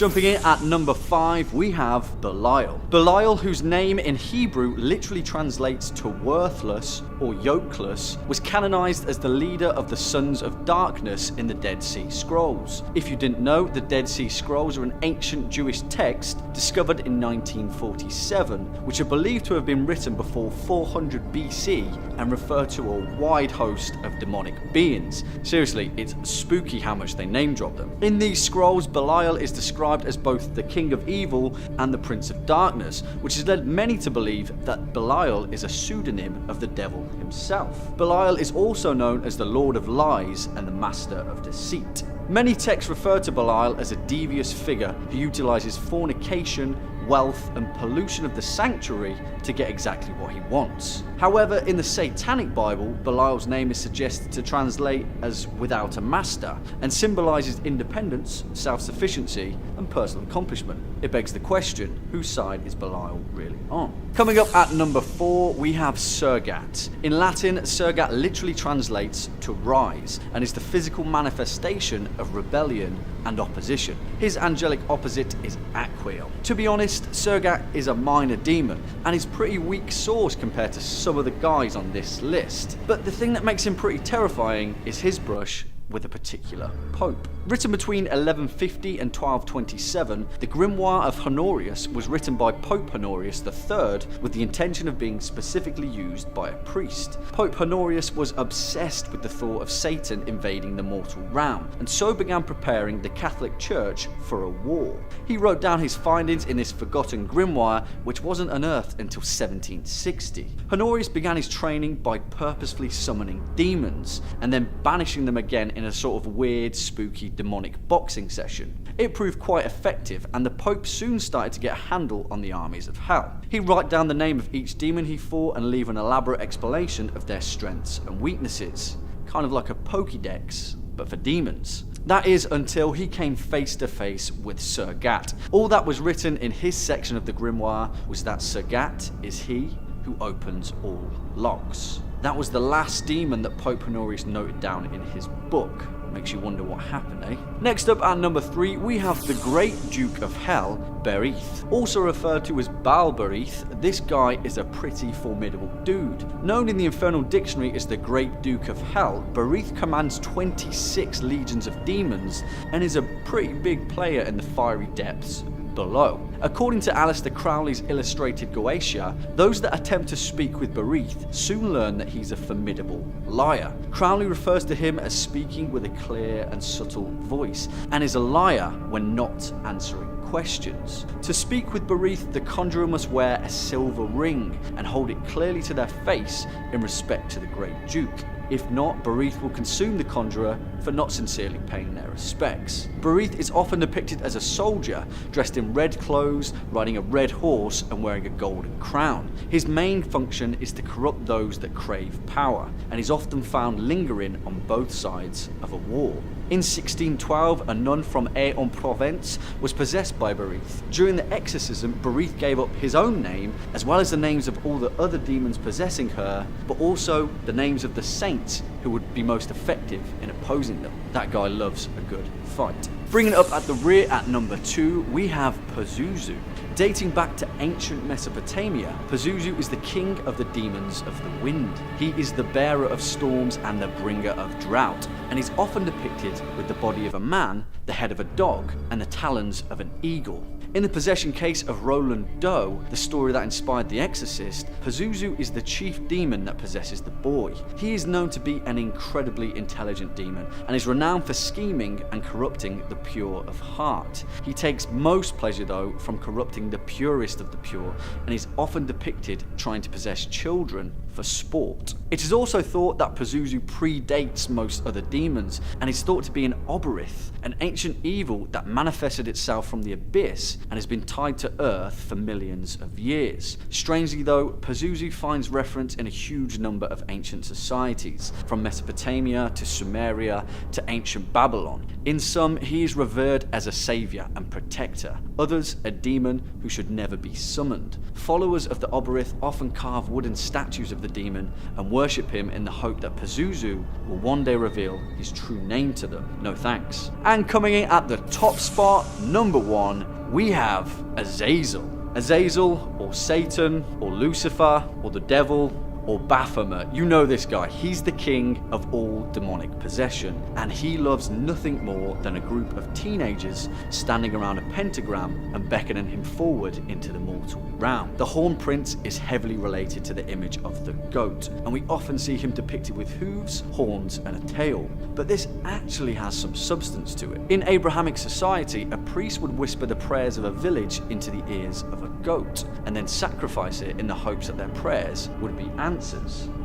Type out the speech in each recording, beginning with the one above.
Jumping in at number 5, we have Belial. Belial, whose name in Hebrew literally translates to worthless or yokeless, was canonized as the leader of the Sons of Darkness in the Dead Sea Scrolls. If you didn't know, the Dead Sea Scrolls are an ancient Jewish text discovered in 1947, which are believed to have been written before 400 BC and refer to a wide host of demonic beings. Seriously, it's spooky how much they name drop them. In these scrolls, Belial is described as both the king of evil and the prince of darkness, which has led many to believe that Belial is a pseudonym of the devil himself. Belial is also known as the Lord of Lies and the Master of Deceit. Many texts refer to Belial as a devious figure who utilizes fornication, wealth, and pollution of the sanctuary to get exactly what he wants. However, in the Satanic Bible, Belial's name is suggested to translate as without a master and symbolizes independence, self-sufficiency, and personal accomplishment. It begs the question, whose side is Belial really on? Coming up at number 4, we have Surgat. In Latin, Surgat literally translates to rise and is the physical manifestation of rebellion and opposition. His angelic opposite is Aquiel. To be honest, Surgat is a minor demon and is pretty weak sauce compared to some of the guys on this list. But the thing that makes him pretty terrifying is his brush with a particular pope. Written between 1150 and 1227, the Grimoire of Honorius was written by Pope Honorius III with the intention of being specifically used by a priest. Pope Honorius was obsessed with the thought of Satan invading the mortal realm, and so began preparing the Catholic Church for a war. He wrote down his findings in this forgotten grimoire, which wasn't unearthed until 1760. Honorius began his training by purposefully summoning demons, and then banishing them again in a sort of weird, spooky, demonic boxing session. It proved quite effective, and the Pope soon started to get a handle on the armies of hell. He'd write down the name of each demon he fought and leave an elaborate explanation of their strengths and weaknesses. Kind of like a Pokédex, but for demons. That is until he came face to face with Surgat. All that was written in his section of the grimoire was that Surgat is he who opens all locks. That was the last demon that Pope Honorius noted down in his book. Makes you wonder what happened, eh? Next up at number 3, we have the Great Duke of Hell, Berith. Also referred to as Baalberith, this guy is a pretty formidable dude. Known in the Infernal Dictionary as the Great Duke of Hell, Berith commands 26 legions of demons and is a pretty big player in the fiery depths below. According to Aleister Crowley's illustrated Goetia, those that attempt to speak with Berith soon learn that he's a formidable liar. Crowley refers to him as speaking with a clear and subtle voice, and is a liar when not answering questions. To speak with Berith, the conjurer must wear a silver ring and hold it clearly to their face in respect to the Great Duke. If not, Berith will consume the conjurer for not sincerely paying their respects. Berith is often depicted as a soldier, dressed in red clothes, riding a red horse and wearing a golden crown. His main function is to corrupt those that crave power, and is often found lingering on both sides of a war. In 1612, a nun from Aix-en-Provence was possessed by Berith. During the exorcism, Berith gave up his own name, as well as the names of all the other demons possessing her, but also the names of the saints who would be most effective in opposing them. That guy loves a good fight. Bringing it up at the rear at number 2, we have Pazuzu. Dating back to ancient Mesopotamia, Pazuzu is the king of the demons of the wind. He is the bearer of storms and the bringer of drought, and is often depicted with the body of a man, the head of a dog, and the talons of an eagle. In the possession case of Roland Doe, the story that inspired The Exorcist, Pazuzu is the chief demon that possesses the boy. He is known to be an incredibly intelligent demon, and is renowned for scheming and corrupting the pure of heart. He takes most pleasure, though, from corrupting the purest of the pure, and is often depicted trying to possess children for sport. It is also thought that Pazuzu predates most other demons, and is thought to be an Oberith, an ancient evil that manifested itself from the abyss and has been tied to Earth for millions of years. Strangely though, Pazuzu finds reference in a huge number of ancient societies, from Mesopotamia to Sumeria to ancient Babylon. In some, he is revered as a savior and protector, others a demon who should never be summoned. Followers of the Oberith often carve wooden statues of the the demon and worship him in the hope that Pazuzu will one day reveal his true name to them. No thanks. And coming in at the top spot, number 1, we have Azazel. Azazel, or Satan, or Lucifer, or the devil, or Baphomet. You know this guy. He's the king of all demonic possession, and he loves nothing more than a group of teenagers standing around a pentagram and beckoning him forward into the mortal realm. The Horn Prince is heavily related to the image of the goat, and we often see him depicted with hooves, horns, and a tail. But this actually has some substance to it. In Abrahamic society, a priest would whisper the prayers of a village into the ears of a goat, and then sacrifice it in the hopes that their prayers would be answered.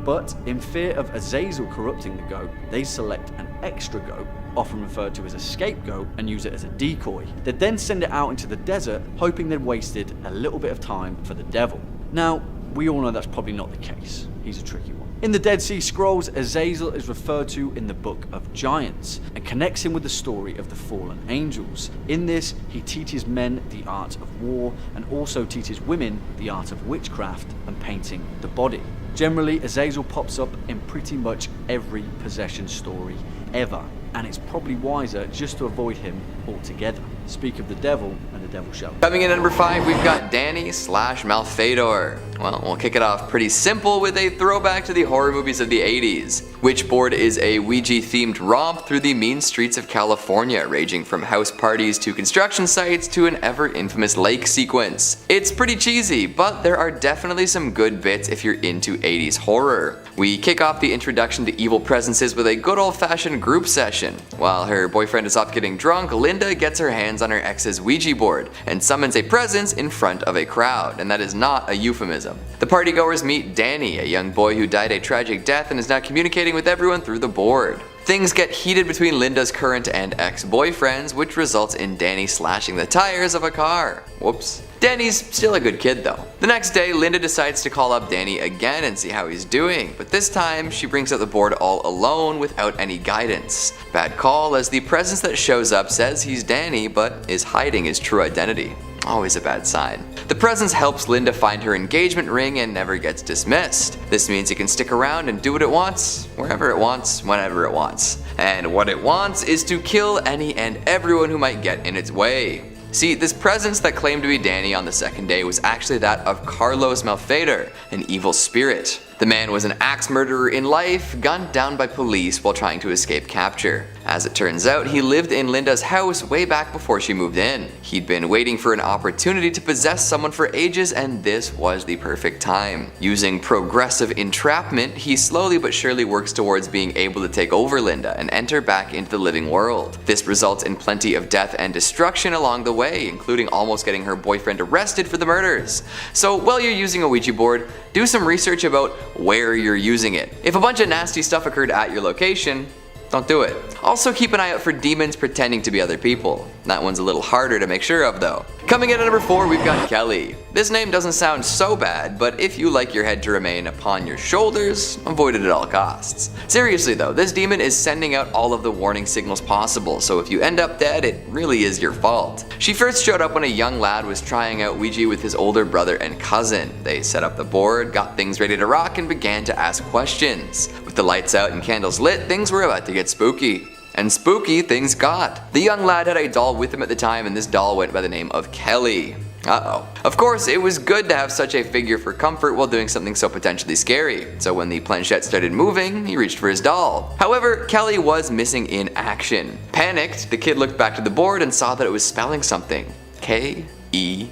But in fear of Azazel corrupting the goat, they select an extra goat, often referred to as a scapegoat, and use it as a decoy. They'd then send it out into the desert, hoping they'd wasted a little bit of time for the devil. Now, we all know that's probably not the case. He's a tricky one. In the Dead Sea Scrolls, Azazel is referred to in the Book of Giants and connects him with the story of the fallen angels. In this, he teaches men the art of war and also teaches women the art of witchcraft and painting the body. Generally, Azazel pops up in pretty much every possession story ever, and it's probably wiser just to avoid him altogether. Speak of the devil, and the devil shall. Coming in at number 5, we've got Danny / Malfador. Well, we'll kick it off pretty simple with a throwback to the horror movies of the 80s. Witchboard is a Ouija-themed romp through the mean streets of California, ranging from house parties to construction sites to an ever-infamous lake sequence. It's pretty cheesy, but there are definitely some good bits if you're into 80s horror. We kick off the introduction to evil presences with a good old-fashioned group session. While her boyfriend is off getting drunk, Linda gets her hands on her ex's Ouija board and summons a presence in front of a crowd, and that is not a euphemism. The partygoers meet Danny, a young boy who died a tragic death and is now communicating with everyone through the board. Things get heated between Linda's current and ex-boyfriends, which results in Danny slashing the tires of a car. Whoops. Danny's still a good kid though. The next day, Linda decides to call up Danny again and see how he's doing, but this time she brings out the board all alone without any guidance. Bad call, as the presence that shows up says he's Danny but is hiding his true identity. Always a bad sign. The presence helps Linda find her engagement ring and never gets dismissed. This means it can stick around and do what it wants, wherever it wants, whenever it wants. And what it wants is to kill any and everyone who might get in its way. See, this presence that claimed to be Danny on the second day was actually that of Carlos Malfador, an evil spirit. The man was an axe murderer in life, gunned down by police while trying to escape capture. As it turns out, he lived in Linda's house way back before she moved in. He'd been waiting for an opportunity to possess someone for ages, and this was the perfect time. Using progressive entrapment, he slowly but surely works towards being able to take over Linda and enter back into the living world. This results in plenty of death and destruction along the way, including almost getting her boyfriend arrested for the murders. So while you're using a Ouija board, do some research about where you're using it. If a bunch of nasty stuff occurred at your location, don't do it. Also keep an eye out for demons pretending to be other people. That one's a little harder to make sure of though. Coming in at number 4, we've got Kelly. This name doesn't sound so bad, but if you like your head to remain upon your shoulders, avoid it at all costs. Seriously though, this demon is sending out all of the warning signals possible, so if you end up dead, it really is your fault. She first showed up when a young lad was trying out Ouija with his older brother and cousin. They set up the board, got things ready to rock, and began to ask questions. With the lights out and candles lit, things were about to get spooky. And spooky things got. The young lad had a doll with him at the time, and this doll went by the name of Kelly. Uh-oh. Of course, it was good to have such a figure for comfort while doing something so potentially scary. So when the planchette started moving, he reached for his doll. However, Kelly was missing in action. Panicked, the kid looked back to the board and saw that it was spelling something. K-E-L-L-Y.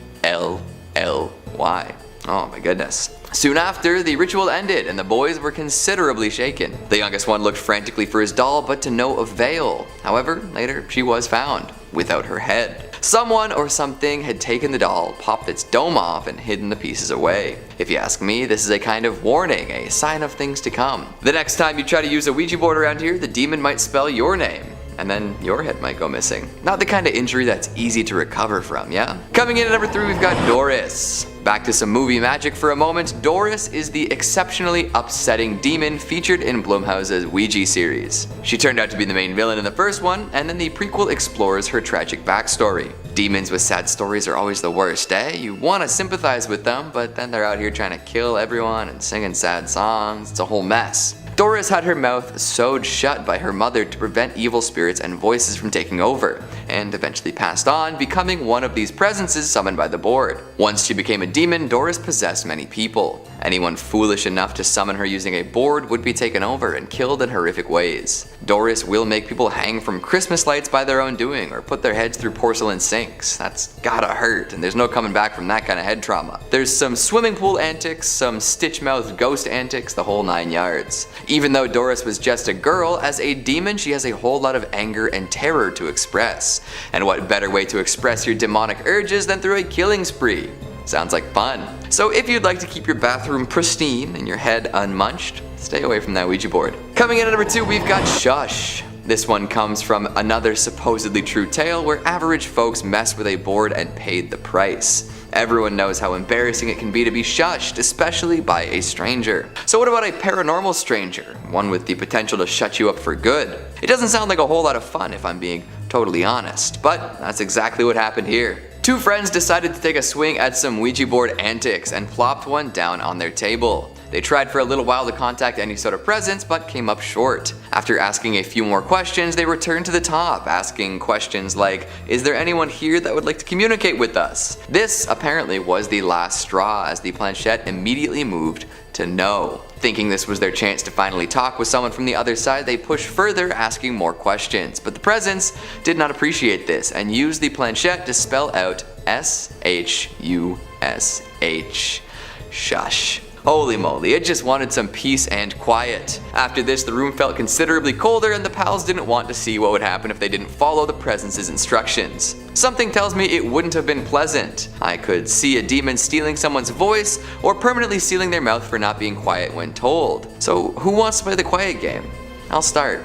Oh my goodness. Soon after, the ritual ended and the boys were considerably shaken. The youngest one looked frantically for his doll, but to no avail. However, later she was found, without her head. Someone or something had taken the doll, popped its dome off, and hidden the pieces away. If you ask me, this is a kind of warning, a sign of things to come. The next time you try to use a Ouija board around here, the demon might spell your name. and then your head might go missing. Not the kind of injury that's easy to recover from, yeah? Coming in at number 3, we've got Doris. Back to some movie magic for a moment, Doris is the exceptionally upsetting demon featured in Blumhouse's Ouija series. She turned out to be the main villain in the first one, and then the prequel explores her tragic backstory. Demons with sad stories are always the worst, eh? You want to sympathize with them, but then they're out here trying to kill everyone and singing sad songs. It's a whole mess. Doris had her mouth sewed shut by her mother to prevent evil spirits and voices from taking over, and eventually passed on, becoming one of these presences summoned by the board. Once she became a demon, Doris possessed many people. Anyone foolish enough to summon her using a board would be taken over and killed in horrific ways. Doris will make people hang from Christmas lights by their own doing, or put their heads through porcelain sinks. That's gotta hurt, and there's no coming back from that kind of head trauma. There's some swimming pool antics, some stitch-mouthed ghost antics, the whole 9 yards. Even though Doris was just a girl, as a demon she has a whole lot of anger and terror to express. And what better way to express your demonic urges than through a killing spree? Sounds like fun. So if you'd like to keep your bathroom pristine and your head unmunched, stay away from that Ouija board. Coming in at number 2, we've got Shush. This one comes from another supposedly true tale where average folks messed with a board and paid the price. Everyone knows how embarrassing it can be to be shushed, especially by a stranger. So what about a paranormal stranger? One with the potential to shut you up for good? It doesn't sound like a whole lot of fun if I'm being totally honest, but that's exactly what happened here. 2 friends decided to take a swing at some Ouija board antics and plopped one down on their table. They tried for a little while to contact any sort of presence, but came up short. After asking a few more questions, they returned to the top, asking questions like, "Is there anyone here that would like to communicate with us?" This apparently was the last straw, as the planchette immediately moved to no. Thinking this was their chance to finally talk with someone from the other side, they pushed further, asking more questions. But the presence did not appreciate this and used the planchette to spell out S-H-U-S-H. Shush. Holy moly, it just wanted some peace and quiet. After this, the room felt considerably colder, and the pals didn't want to see what would happen if they didn't follow the presence's instructions. Something tells me it wouldn't have been pleasant. I could see a demon stealing someone's voice, or permanently sealing their mouth for not being quiet when told. So who wants to play the quiet game? I'll start.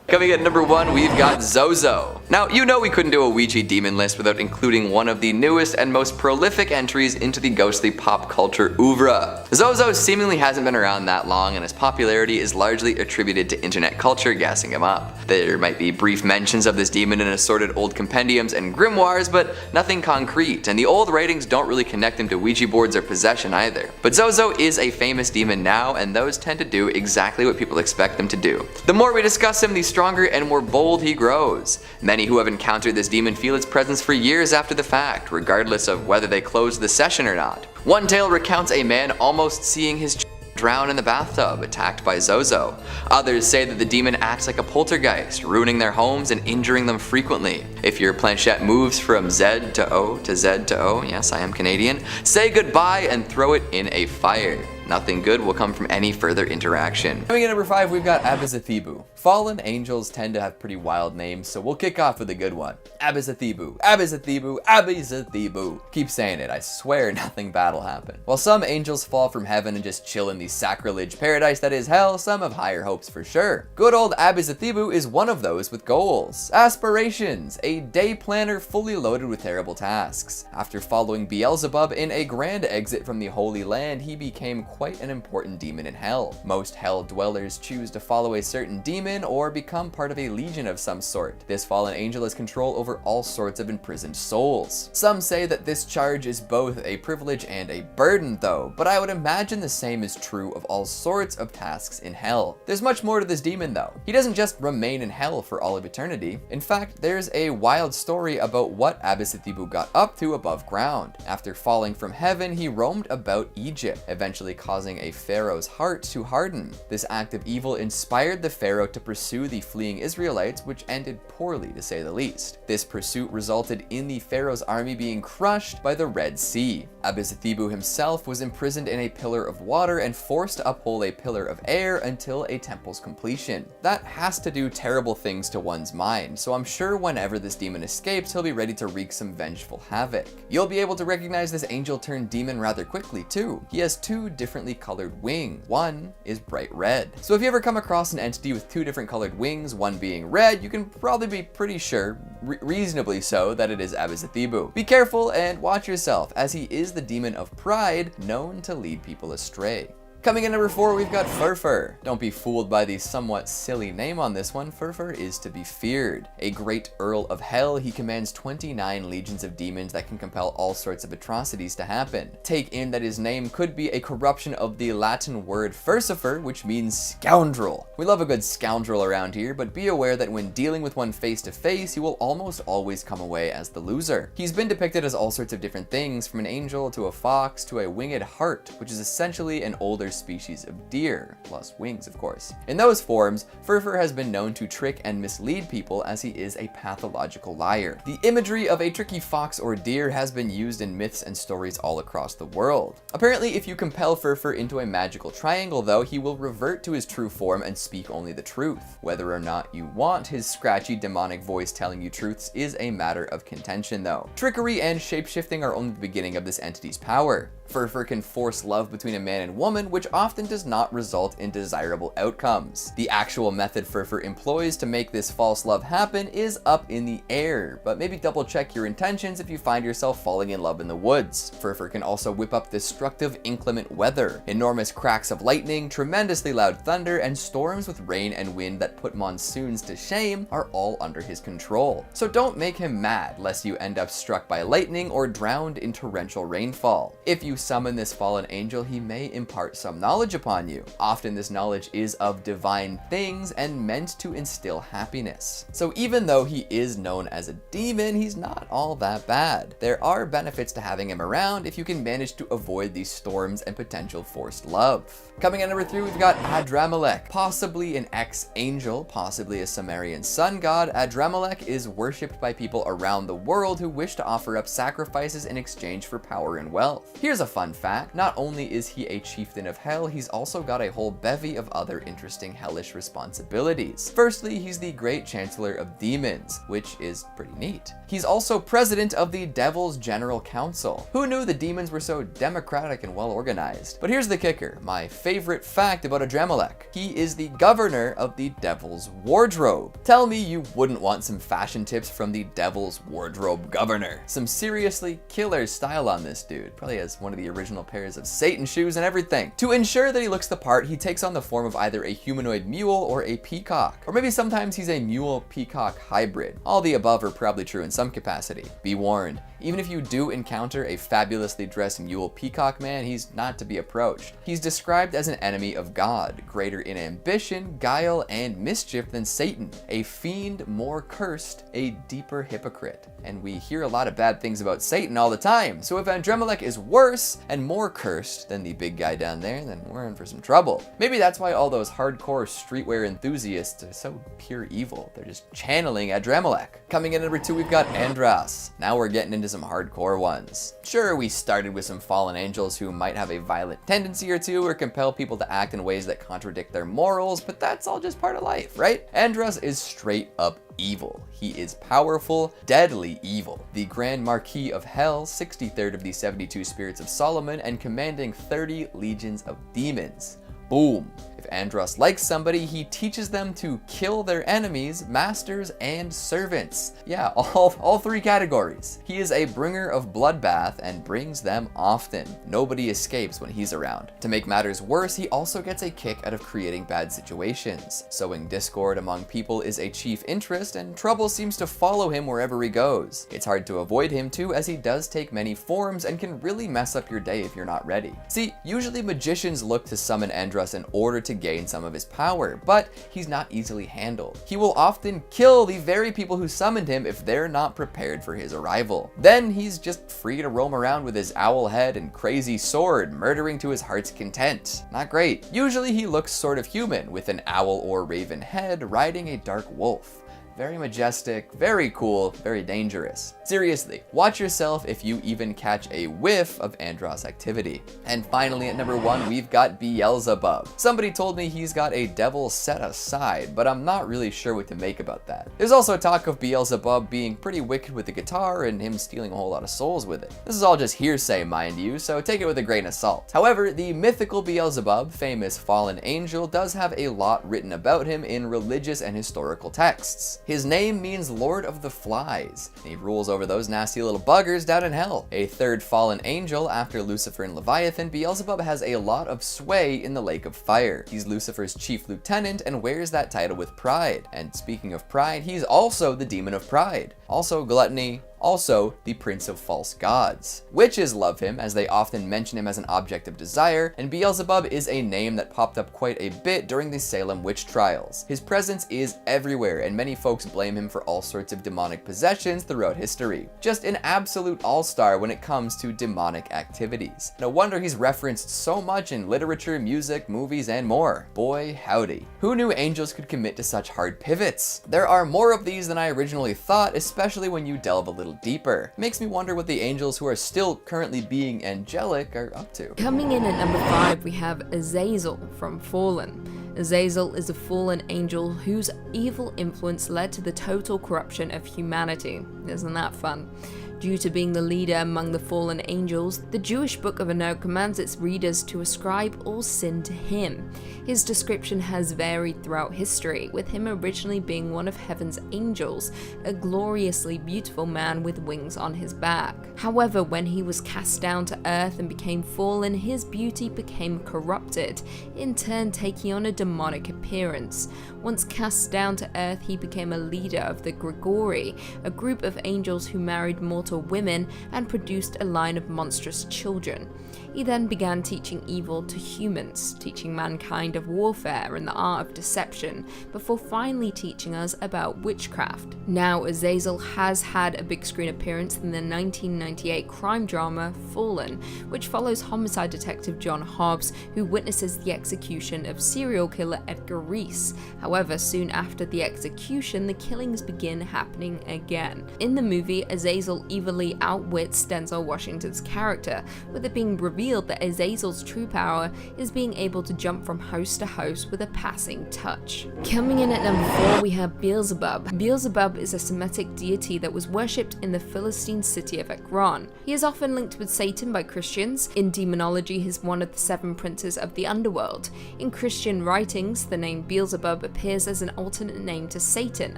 Coming at number 1, we've got Zozo. Now, you know we couldn't do a Ouija demon list without including one of the newest and most prolific entries into the ghostly pop culture oeuvre. Zozo seemingly hasn't been around that long, and his popularity is largely attributed to internet culture gassing him up. There might be brief mentions of this demon in assorted old compendiums and grimoires, but nothing concrete, and the old writings don't really connect him to Ouija boards or possession either. But Zozo is a famous demon now, and those tend to do exactly what people expect them to do. The more we discuss him, the stronger and more bold he grows. Many who have encountered this demon feel its presence for years after the fact, regardless of whether they closed the session or not. One tale recounts a man almost seeing his drown in the bathtub, attacked by Zozo. Others say that the demon acts like a poltergeist, ruining their homes and injuring them frequently. If your planchette moves from Z to O to Z to O, yes, I am Canadian, say goodbye and throw it in a fire. Nothing good will come from any further interaction. Coming in at number 5, we've got Abezethibou. Fallen angels tend to have pretty wild names, so we'll kick off with a good one. Abezethibou, Abezethibou, Abezethibou. Keep saying it, I swear nothing bad will happen. While some angels fall from heaven and just chill in the sacrilege paradise that is hell, some have higher hopes for sure. Good old Abezethibou is one of those with goals, aspirations, a day planner fully loaded with terrible tasks. After following Beelzebub in a grand exit from the Holy Land, he became quite an important demon in hell. Most hell dwellers choose to follow a certain demon or become part of a legion of some sort. This fallen angel has control over all sorts of imprisoned souls. Some say that this charge is both a privilege and a burden though, but I would imagine the same is true of all sorts of tasks in hell. There's much more to this demon though. He doesn't just remain in hell for all of eternity. In fact, there's a wild story about what Abezethibou got up to above ground. After falling from heaven, he roamed about Egypt, eventually causing a pharaoh's heart to harden. This act of evil inspired the pharaoh to pursue the fleeing Israelites, which ended poorly to say the least. This pursuit resulted in the pharaoh's army being crushed by the Red Sea. Abezethibou himself was imprisoned in a pillar of water and forced to uphold a pillar of air until a temple's completion. That has to do terrible things to one's mind, so I'm sure whenever this demon escapes, he'll be ready to wreak some vengeful havoc. You'll be able to recognize this angel turned demon rather quickly too. He has 2 different differently colored wing. One is bright red. So if you ever come across an entity with 2 different colored wings, one being red, you can probably be pretty sure, reasonably so, that it is Abezethibou. Be careful and watch yourself, as he is the demon of pride, known to lead people astray. Coming in number 4, we've got Furfur. Don't be fooled by the somewhat silly name on this one. Furfur is to be feared. A great Earl of Hell, he commands 29 legions of demons that can compel all sorts of atrocities to happen. Take in that his name could be a corruption of the Latin word furcifer, which means scoundrel. We love a good scoundrel around here, but be aware that when dealing with one face to face, he will almost always come away as the loser. He's been depicted as all sorts of different things, from an angel to a fox to a winged hart, which is essentially an older species of deer, plus wings of course. In those forms, Furfur has been known to trick and mislead people, as he is a pathological liar. The imagery of a tricky fox or deer has been used in myths and stories all across the world. Apparently, if you compel Furfur into a magical triangle though, he will revert to his true form and speak only the truth. Whether or not you want his scratchy demonic voice telling you truths is a matter of contention though. Trickery and shapeshifting are only the beginning of this entity's power. Furfur can force love between a man and woman, which often does not result in desirable outcomes. The actual method Furfur employs to make this false love happen is up in the air, but maybe double check your intentions if you find yourself falling in love in the woods. Furfur can also whip up destructive inclement weather. Enormous cracks of lightning, tremendously loud thunder, and storms with rain and wind that put monsoons to shame are all under his control. So don't make him mad, lest you end up struck by lightning or drowned in torrential rainfall. If you summon this fallen angel, he may impart some knowledge upon you. Often this knowledge is of divine things and meant to instill happiness. So even though he is known as a demon, he's not all that bad. There are benefits to having him around if you can manage to avoid these storms and potential forced love. Coming at number 3, we've got Adramelech. Possibly an ex-angel, possibly a Sumerian sun god, Adramelech is worshipped by people around the world who wish to offer up sacrifices in exchange for power and wealth. Here's a fun fact: not only is he a chieftain of hell, he's also got a whole bevy of other interesting hellish responsibilities. Firstly, he's the Great Chancellor of Demons, which is pretty neat. He's also president of the Devil's General Council. Who knew the demons were so democratic and well organized? But here's the kicker, my favorite fact about Adramelech. He is the governor of the Devil's Wardrobe. Tell me you wouldn't want some fashion tips from the Devil's Wardrobe governor. Some seriously killer style on this dude. Probably has one of the original pairs of Satan shoes and everything. To ensure that he looks the part, he takes on the form of either a humanoid mule or a peacock. Or maybe sometimes he's a mule-peacock hybrid. All the above are probably true in some capacity. Be warned, even if you do encounter a fabulously dressed mule peacock man, he's not to be approached. He's described as an enemy of God, greater in ambition, guile, and mischief than Satan. A fiend more cursed, a deeper hypocrite. And we hear a lot of bad things about Satan all the time, so if Adramelech is worse and more cursed than the big guy down there, then we're in for some trouble. Maybe that's why all those hardcore streetwear enthusiasts are so pure evil. They're just channeling Adramelech. Coming in at number 2, we've got Andras. Now we're getting into some hardcore ones. Sure, we started with some fallen angels who might have a violent tendency or two, or compel people to act in ways that contradict their morals, but that's all just part of life, right? Andras is straight up evil. He is powerful, deadly evil. The Grand Marquis of Hell, 63rd of the 72 Spirits of Solomon, and commanding 30 legions of demons. Boom. If Andros likes somebody, he teaches them to kill their enemies, masters, and servants. Yeah, all 3 categories. He is a bringer of bloodbath and brings them often. Nobody escapes when he's around. To make matters worse, he also gets a kick out of creating bad situations. Sowing discord among people is a chief interest, and trouble seems to follow him wherever he goes. It's hard to avoid him too, as he does take many forms and can really mess up your day if you're not ready. See, usually magicians look to summon Andros in order to gain some of his power, but he's not easily handled. He will often kill the very people who summoned him if they're not prepared for his arrival. Then he's just free to roam around with his owl head and crazy sword, murdering to his heart's content. Not great. Usually he looks sort of human, with an owl or raven head riding a dark wolf. very majestic, very cool, very dangerous. Seriously, watch yourself if you even catch a whiff of Andros activity. And finally at number 1, we've got Beelzebub. Somebody told me he's got a devil set aside, but I'm not really sure what to make about that. There's also talk of Beelzebub being pretty wicked with the guitar and him stealing a whole lot of souls with it. This is all just hearsay, mind you, so take it with a grain of salt. However, the mythical Beelzebub, famous fallen angel, does have a lot written about him in religious and historical texts. His name means Lord of the Flies, and he rules over those nasty little buggers down in hell. A third fallen angel after Lucifer and Leviathan, Beelzebub has a lot of sway in the lake of fire. He's Lucifer's chief lieutenant and wears that title with pride. And speaking of pride, he's also the demon of pride. Also gluttony, also the prince of false gods. Witches love him, as they often mention him as an object of desire, and Beelzebub is a name that popped up quite a bit during the Salem witch trials. His presence is everywhere, and many folks blame him for all sorts of demonic possessions throughout history. Just an absolute all-star when it comes to demonic activities. No wonder he's referenced so much in literature, music, movies, and more. Boy, howdy. Who knew angels could commit to such hard pivots? There are more of these than I originally thought, especially when you delve a little deeper. Makes me wonder what the angels who are still currently being angelic are up to. Coming in at number 5, we have Azazel from Fallen. Azazel is a fallen angel whose evil influence led to the total corruption of humanity. Isn't that fun? Due to being the leader among the fallen angels, the Jewish Book of Enoch commands its readers to ascribe all sin to him. His description has varied throughout history, with him originally being one of heaven's angels, a gloriously beautiful man with wings on his back. However, when he was cast down to earth and became fallen, his beauty became corrupted, in turn taking on a demonic appearance. Once cast down to earth, he became a leader of the Grigori, a group of angels who married mortal women and produced a line of monstrous children. He then began teaching evil to humans, teaching mankind of warfare and the art of deception, before finally teaching us about witchcraft. Now, Azazel has had a big screen appearance in the 1998 crime drama Fallen, which follows homicide detective John Hobbs, who witnesses the execution of serial killer Edgar Reese. However, soon after the execution, the killings begin happening again. In the movie, Azazel evilly outwits Denzel Washington's character, with it being revealed that Azazel's true power is being able to jump from house to house with a passing touch. Coming in at number 4, we have Beelzebub. Beelzebub is a Semitic deity that was worshipped in the Philistine city of Ekron. He is often linked with Satan by Christians. In demonology, he is one of the 7 princes of the underworld. In Christian writings, the name Beelzebub appears as an alternate name to Satan,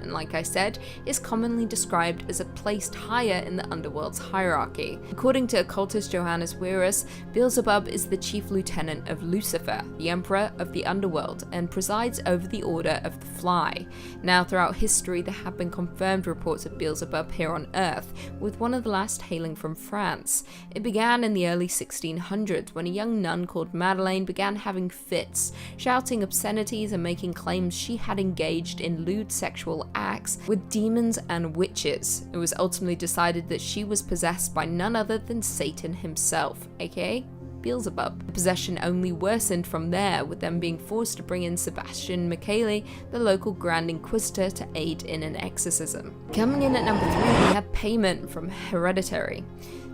and like I said, is commonly described as a placed higher in the underworld's hierarchy. According to occultist Johannes Wierus, Beelzebub is the chief lieutenant of Lucifer, the emperor of the underworld, and presides over the Order of the Fly. Now, throughout history, there have been confirmed reports of Beelzebub here on Earth, with one of the last hailing from France. It began in the early 1600s when a young nun called Madeleine began having fits, shouting obscenities and making claims she had engaged in lewd sexual acts with demons and witches. It was ultimately decided that she was possessed by none other than Satan himself, aka Beelzebub. The possession only worsened from there, with them being forced to bring in Sebastian Michele, the local Grand Inquisitor, to aid in an exorcism. Coming in at number 3, we have Payment from Hereditary.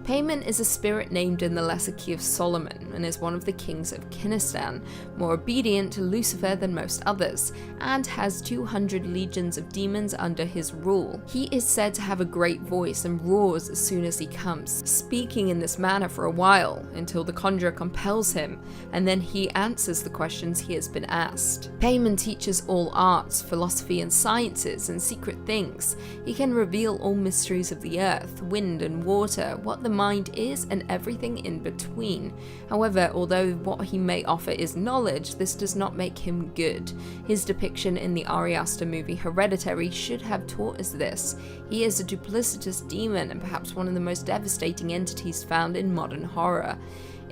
Payment is a spirit named in the Lesser Key of Solomon and is one of the kings of Kinistan, more obedient to Lucifer than most others, and has 200 legions of demons under his rule. He is said to have a great voice and roars as soon as he comes, speaking in this manner for a while, until the conjurer compels him, and then he answers the questions he has been asked. Payment teaches all arts, philosophy and sciences, and secret things. He can reveal all mysteries of the earth, wind and water, what the mind is, and everything in between. However, although what he may offer is knowledge, this does not make him good. His depiction in the Ari Aster movie Hereditary should have taught us this. He is a duplicitous demon and perhaps one of the most devastating entities found in modern horror.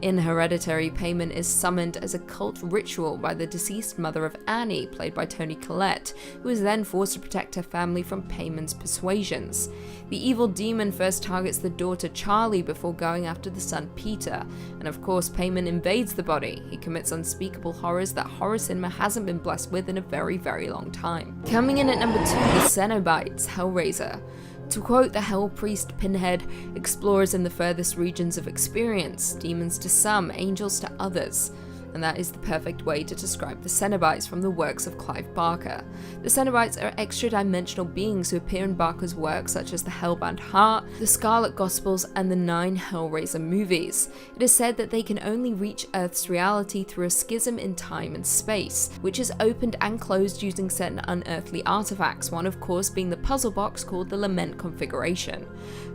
In Hereditary, Paimon is summoned as a cult ritual by the deceased mother of Annie, played by Toni Collette, who is then forced to protect her family from Paimon's persuasions. The evil demon first targets the daughter Charlie before going after the son Peter, and of course Paimon invades the body. He commits unspeakable horrors that horror cinema hasn't been blessed with in a very, very long time. Coming in at number 2, the Cenobites, Hellraiser. To quote the Hell Priest Pinhead, explorers in the furthest regions of experience, demons to some, angels to others. And that is the perfect way to describe the Cenobites from the works of Clive Barker. The Cenobites are extra-dimensional beings who appear in Barker's works such as The Hellbound Heart, The Scarlet Gospels, and the 9 Hellraiser movies. It is said that they can only reach Earth's reality through a schism in time and space, which is opened and closed using certain unearthly artifacts, one of course being the puzzle box called the Lament Configuration.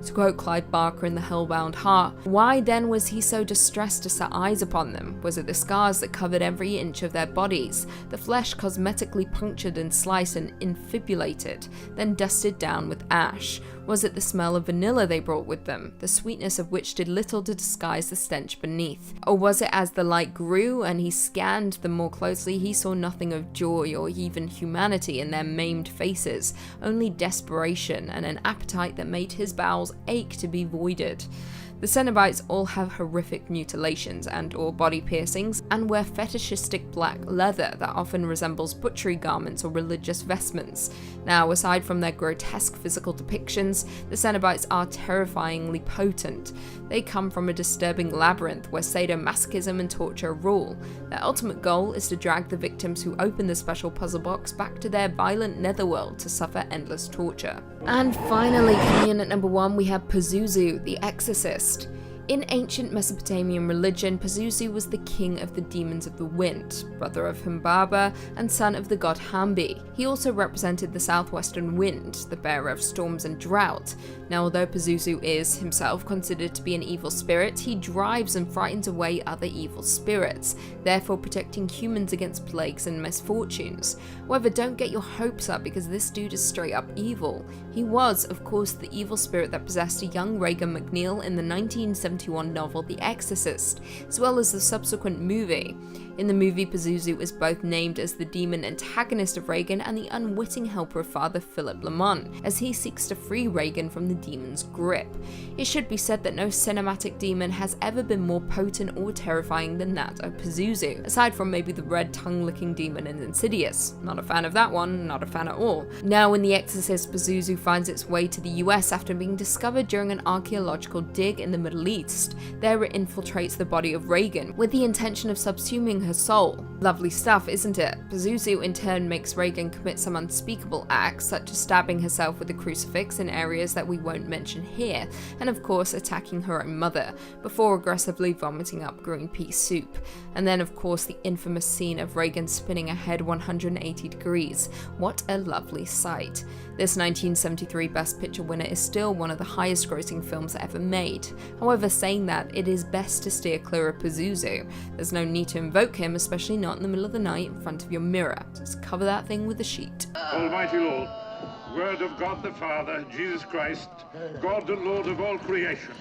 To quote Clive Barker in The Hellbound Heart, why then was he so distressed to set eyes upon them? Was it the scars that covered every inch of their bodies, the flesh cosmetically punctured and sliced and infibulated, then dusted down with ash? Was it the smell of vanilla they brought with them, the sweetness of which did little to disguise the stench beneath? Or was it as the light grew and he scanned them more closely, he saw nothing of joy or even humanity in their maimed faces, only desperation and an appetite that made his bowels ache to be voided? The Cenobites all have horrific mutilations and or body piercings, and wear fetishistic black leather that often resembles butchery garments or religious vestments. Now, aside from their grotesque physical depictions, the Cenobites are terrifyingly potent. They come from a disturbing labyrinth where sadomasochism and torture rule. Their ultimate goal is to drag the victims who open the special puzzle box back to their violent netherworld to suffer endless torture. And finally, coming in at number 1, we have Pazuzu, the Exorcist. In ancient Mesopotamian religion, Pazuzu was the king of the demons of the wind, brother of Humbaba and son of the god Hambi. He also represented the southwestern wind, the bearer of storms and drought. Now, although Pazuzu is himself considered to be an evil spirit, he drives and frightens away other evil spirits, therefore protecting humans against plagues and misfortunes. However, don't get your hopes up because this dude is straight up evil. He was, of course, the evil spirit that possessed a young Regan MacNeil in the 1971 novel The Exorcist, as well as the subsequent movie. In the movie, Pazuzu is both named as the demon antagonist of Regan and the unwitting helper of Father Philip Lamont, as he seeks to free Regan from the demon's grip. It should be said that no cinematic demon has ever been more potent or terrifying than that of Pazuzu, aside from maybe the red tongue-licking demon in Insidious. Not a fan of that one, not a fan at all. Now in The Exorcist, Pazuzu finds its way to the US after being discovered during an archaeological dig in the Middle East. There it infiltrates the body of Regan, with the intention of subsuming her soul. Lovely stuff, isn't it? Pazuzu in turn makes Regan commit some unspeakable acts, such as stabbing herself with a crucifix in areas that we won't mention here, and of course attacking her own mother, before aggressively vomiting up green pea soup. And then of course the infamous scene of Regan spinning her head 180 degrees. What a lovely sight. This 1973 Best Picture winner is still one of the highest grossing films ever made. However, saying that, it is best to steer clear of Pazuzu. There's no need to invoke him, especially not in the middle of the night in front of your mirror. Just cover that thing with a sheet. Almighty Lord, Word of God the Father, Jesus Christ, God and Lord of all creation,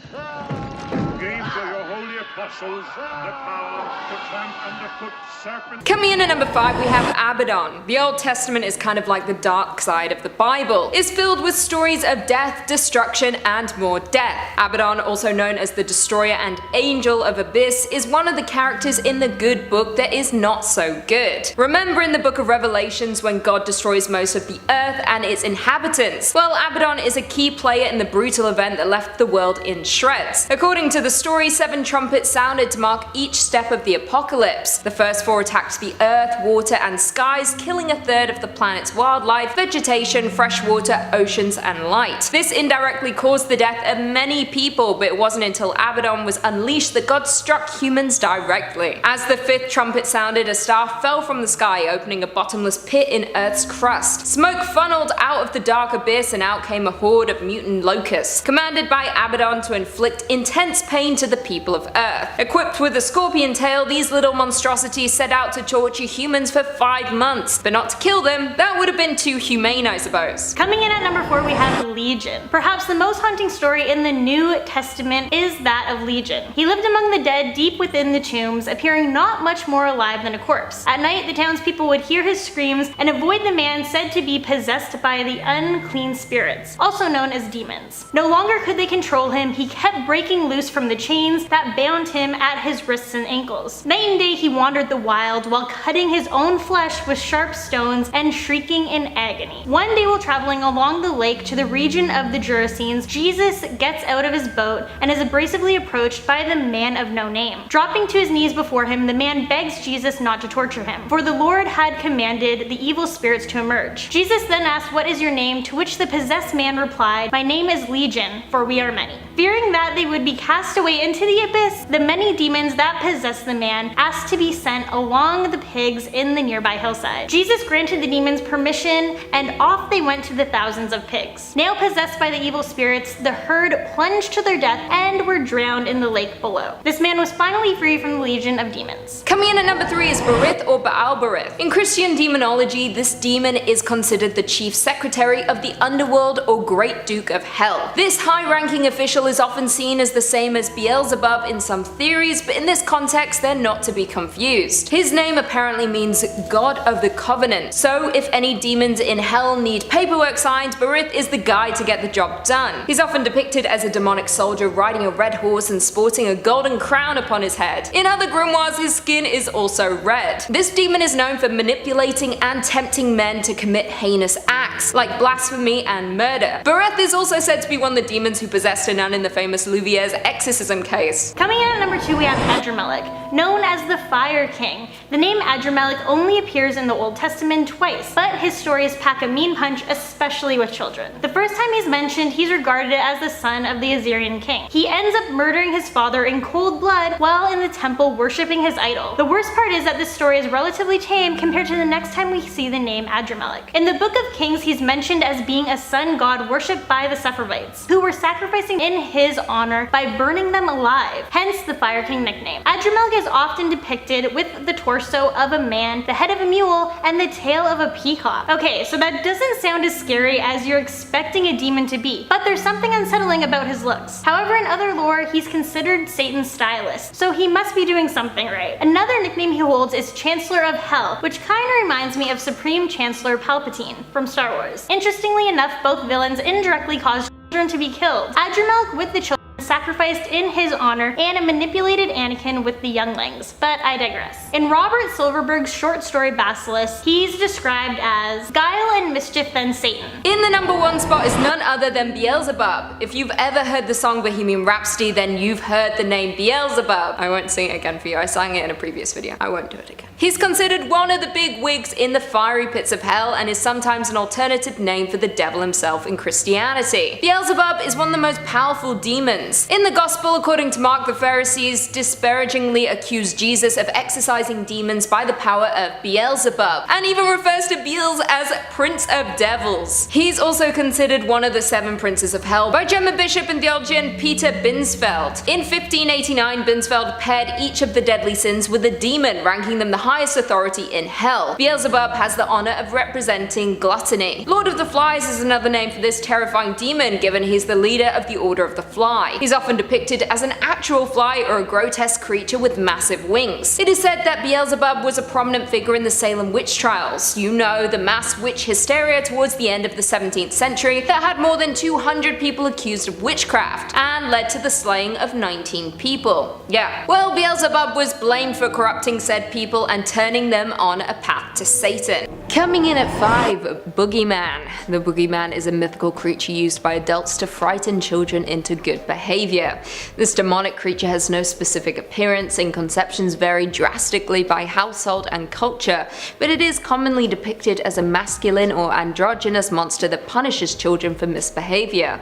gave to your holy apostles the power to tramp underfoot serpents. Coming in at number 5, we have Abaddon. The Old Testament is kind of like the dark side of the Bible. It's filled with stories of death, destruction, and more death. Abaddon, also known as the Destroyer and Angel of Abyss, is one of the characters in the good book that is not so good. Remember in the book of Revelations when God destroys most of the earth and its inhabitants? Well, Abaddon is a key player in the brutal event that left the world in shreds. According to the story, 7 trumpets sounded to mark each step of the apocalypse. The first 4 attacked the earth, water, and skies, killing a third of the planet's wildlife, vegetation, fresh water, oceans, and light. This indirectly caused the death of many people, but it wasn't until Abaddon was unleashed that God struck humans directly. As the 5th trumpet sounded, a star fell from the sky, opening a bottomless pit in Earth's crust. Smoke funneled out of the dark abyss, and out came a horde of mutant locusts, commanded by Abaddon to inflict intense pain to the people of Earth. Equipped with a scorpion tail, these little monstrosities set out to torture humans for 5 months, but not to kill them. That would have been too humane, I suppose. Coming in at number 4, we have Legion. Perhaps the most haunting story in the New Testament is that of Legion. He lived among the dead deep within the tombs, appearing not much more alive than a corpse. At night, the townspeople would hear his screams and avoid the man said to be possessed by the unclean spirits, also known as demons. No longer could they control him, he kept breaking loose from the chains that bound him at his wrists and ankles. Night and day he wandered the wild while cutting his own flesh with sharp stones and shrieking in agony. One day while traveling along the lake to the region of the Gerasenes, Jesus gets out of his boat and is abrasively approached by the man of no name. Dropping to his knees before him, the man begs Jesus not to torture him, for the Lord had commanded the evil spirits to emerge. Jesus then asked, "What is your name?" To which the possessed man replied, "My name is Legion, for we are many." Fearing that they would be cast away into the abyss, the many demons that possessed the man asked to be sent along the pigs in the nearby hillside. Jesus granted the demons permission, and off they went to the thousands of pigs. Now possessed by the evil spirits, the herd plunged to their death and were drowned in the lake below. This man was finally free from the legion of demons. Coming in at number 3 is Berith or Baalberith. In Christian demonology, this demon is considered the chief secretary of the underworld or Great Duke of Hell. This high-ranking official is often seen as the same as Beelzebub in some theories, but in this context they're not to be confused. His name apparently means God of the Covenant, so if any demons in hell need paperwork signed, Berith is the guy to get the job done. He's often depicted as a demonic soldier riding a red horse and sporting a golden crown upon his head. In other grimoires, his skin is also red. This demon is known for manipulating and tempting men to commit heinous acts, like blasphemy and murder. Berith is also said to be one of the demons who possessed a nun in the famous Louviere's exorcism case. Coming in at number 2 we have Adrammelech, known as the Fire King. The name Adrammelech only appears in the Old Testament twice, but his stories pack a mean punch, especially with children. The first time he's mentioned, he's regarded as the son of the Assyrian king. He ends up murdering his father in cold blood while in the temple worshipping his idol. The worst part is that this story is relatively tame compared to the next time we see the name Adrammelech. In the Book of Kings, he's mentioned as being a sun god worshipped by the Sepharvites, who were sacrificing in his honor by burning them alive, hence the Fire King nickname. Adrammelech is often depicted with the torso of a man, the head of a mule, and the tail of a peacock. Okay, so that doesn't sound as scary as you're expecting a demon to be, but there's something unsettling about his looks. However, in other lore, he's considered Satan's stylist, so he must be doing something right. Another nickname he holds is Chancellor of Hell, which kinda reminds me of Supreme Chancellor Palpatine from Star Wars. Interestingly enough, both villains indirectly cause children to be killed. Adrammelech with the children sacrificed in his honor, and manipulated Anakin with the younglings, but I digress. In Robert Silverberg's short story Basilisk, he's described as guile and mischief than Satan. In the number 1 spot is none other than Beelzebub. If you've ever heard the song Bohemian Rhapsody, then you've heard the name Beelzebub. I won't sing it again for you, I sang it in a previous video. I won't do it again. He's considered one of the big wigs in the fiery pits of hell and is sometimes an alternative name for the devil himself in Christianity. Beelzebub is one of the most powerful demons. In the Gospel, according to Mark, the Pharisees disparagingly accused Jesus of exorcising demons by the power of Beelzebub, and even refers to Beelz as Prince of Devils. He's also considered one of the 7 princes of hell by German bishop and theologian Peter Binsfeld. In 1589, Binsfeld paired each of the deadly sins with a demon, ranking them the highest authority in hell. Beelzebub has the honor of representing gluttony. Lord of the Flies is another name for this terrifying demon, given he's the leader of the Order of the Fly. He's often depicted as an actual fly or a grotesque creature with massive wings. It is said that Beelzebub was a prominent figure in the Salem witch trials. You know, the mass witch hysteria towards the end of the 17th century that had more than 200 people accused of witchcraft and led to the slaying of 19 people. Yeah, well, Beelzebub was blamed for corrupting said people and turning them on a path to Satan. Coming in at 5, Boogeyman. The Boogeyman is a mythical creature used by adults to frighten children into good behavior. This demonic creature has no specific appearance, and conceptions vary drastically by household and culture, but it is commonly depicted as a masculine or androgynous monster that punishes children for misbehavior.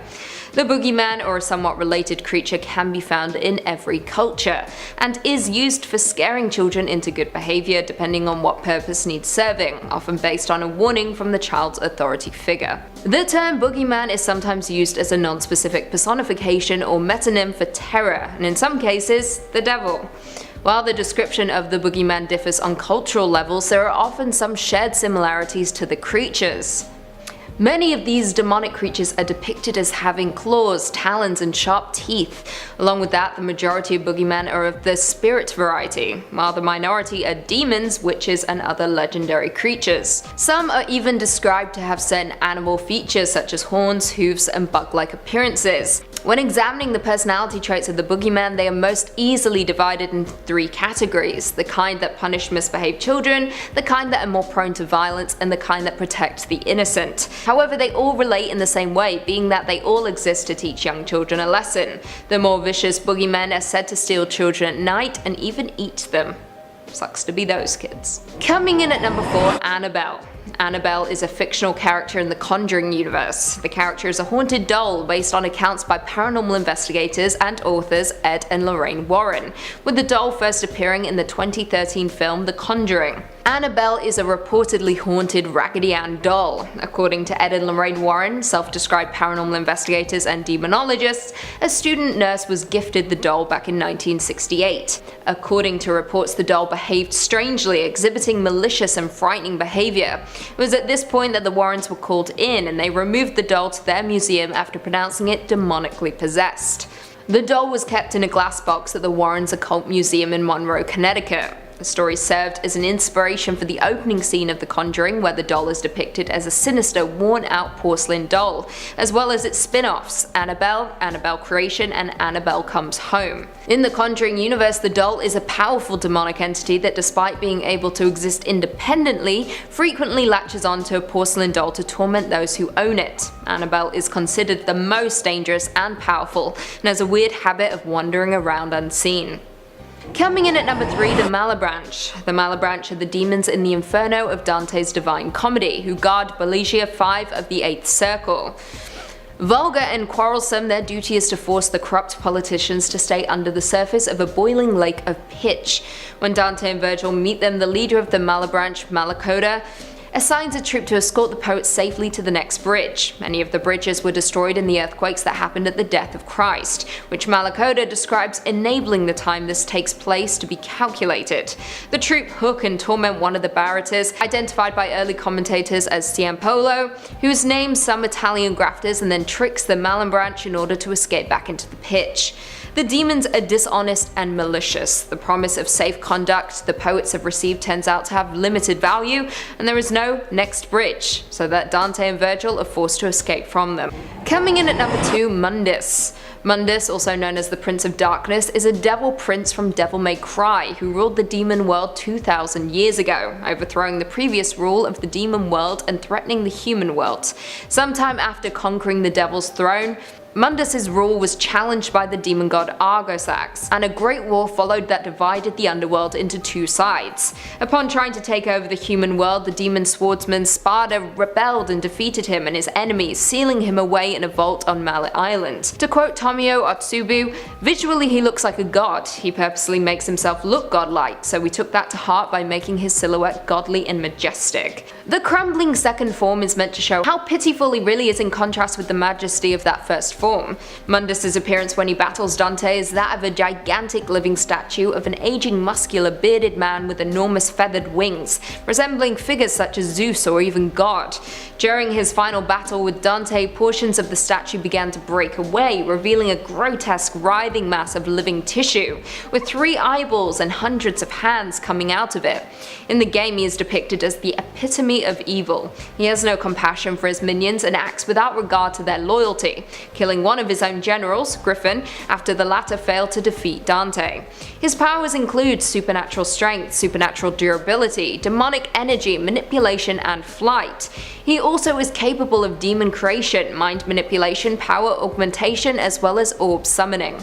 The Boogeyman, or a somewhat related creature, can be found in every culture, and is used for scaring children into good behavior depending on what purpose needs serving, often based on a warning from the child's authority figure. The term Boogeyman is sometimes used as a non-specific personification or metonym for terror, and in some cases, the devil. While the description of the Boogeyman differs on cultural levels, there are often some shared similarities to the creatures. Many of these demonic creatures are depicted as having claws, talons, and sharp teeth. Along with that, the majority of boogeymen are of the spirit variety, while the minority are demons, witches, and other legendary creatures. Some are even described to have certain animal features such as horns, hooves, and bug-like appearances. When examining the personality traits of the boogeyman, they are most easily divided into 3 categories: the kind that punish misbehaved children, the kind that are more prone to violence, and the kind that protect the innocent. However, they all relate in the same way, being that they all exist to teach young children a lesson. The more vicious boogeymen are said to steal children at night and even eat them. Sucks to be those kids. Coming in at number 4, Annabelle. Annabelle is a fictional character in the Conjuring universe. The character is a haunted doll based on accounts by paranormal investigators and authors Ed and Lorraine Warren, with the doll first appearing in the 2013 film The Conjuring. Annabelle is a reportedly haunted Raggedy Ann doll. According to Ed and Lorraine Warren, self-described paranormal investigators and demonologists, a student nurse was gifted the doll back in 1968. According to reports, the doll behaved strangely, exhibiting malicious and frightening behavior. It was at this point that the Warrens were called in, and they removed the doll to their museum after pronouncing it demonically possessed. The doll was kept in a glass box at the Warrens Occult Museum in Monroe, Connecticut. The story served as an inspiration for the opening scene of The Conjuring, where the doll is depicted as a sinister, worn-out porcelain doll, as well as its spin-offs, Annabelle, Annabelle Creation, and Annabelle Comes Home. In the Conjuring universe, the doll is a powerful demonic entity that, despite being able to exist independently, frequently latches onto a porcelain doll to torment those who own it. Annabelle is considered the most dangerous and powerful, and has a weird habit of wandering around unseen. Coming in at number 3, the Malebranche. The Malebranche are the demons in the Inferno of Dante's Divine Comedy, who guard Belial 5 of the 8th Circle. Vulgar and quarrelsome, their duty is to force the corrupt politicians to stay under the surface of a boiling lake of pitch. When Dante and Virgil meet them, the leader of the Malebranche, Malacoda, assigns a troop to escort the poets safely to the next bridge. Many of the bridges were destroyed in the earthquakes that happened at the death of Christ, which Malacoda describes enabling the time this takes place to be calculated. The troop hook and torment one of the Barretters, identified by early commentators as Ciampolo, whose names some Italian grafters, and then tricks the Malebranche in order to escape back into the pitch. The demons are dishonest and malicious. The promise of safe conduct the poets have received turns out to have limited value, and there is no next bridge, so that Dante and Virgil are forced to escape from them. Coming in at number 2, Mundus. Mundus, also known as the Prince of Darkness, is a devil prince from Devil May Cry who ruled the demon world 2,000 years ago, overthrowing the previous rule of the demon world and threatening the human world. Sometime after conquering the devil's throne, Mundus's rule was challenged by the demon god Argosax, and a great war followed that divided the underworld into 2 sides. Upon trying to take over the human world, the demon swordsman Sparda rebelled and defeated him and his enemies, sealing him away in a vault on Mallet Island. To quote Tomio Otsubu, "Visually he looks like a god. He purposely makes himself look godlike, so we took that to heart by making his silhouette godly and majestic." The crumbling second form is meant to show how pitiful he really is in contrast with the majesty of that first form. Mundus's appearance when he battles Dante is that of a gigantic living statue of an aging muscular bearded man with enormous feathered wings, resembling figures such as Zeus or even God. During his final battle with Dante, portions of the statue began to break away, revealing a grotesque writhing mass of living tissue, with 3 eyeballs and hundreds of hands coming out of it. In the game, he is depicted as the epitome of evil. He has no compassion for his minions and acts without regard to their loyalty, killing one of his own generals, Griffin, after the latter failed to defeat Dante. His powers include supernatural strength, supernatural durability, demonic energy, manipulation, and flight. He also is capable of demon creation, mind manipulation, power augmentation, as well as orb summoning.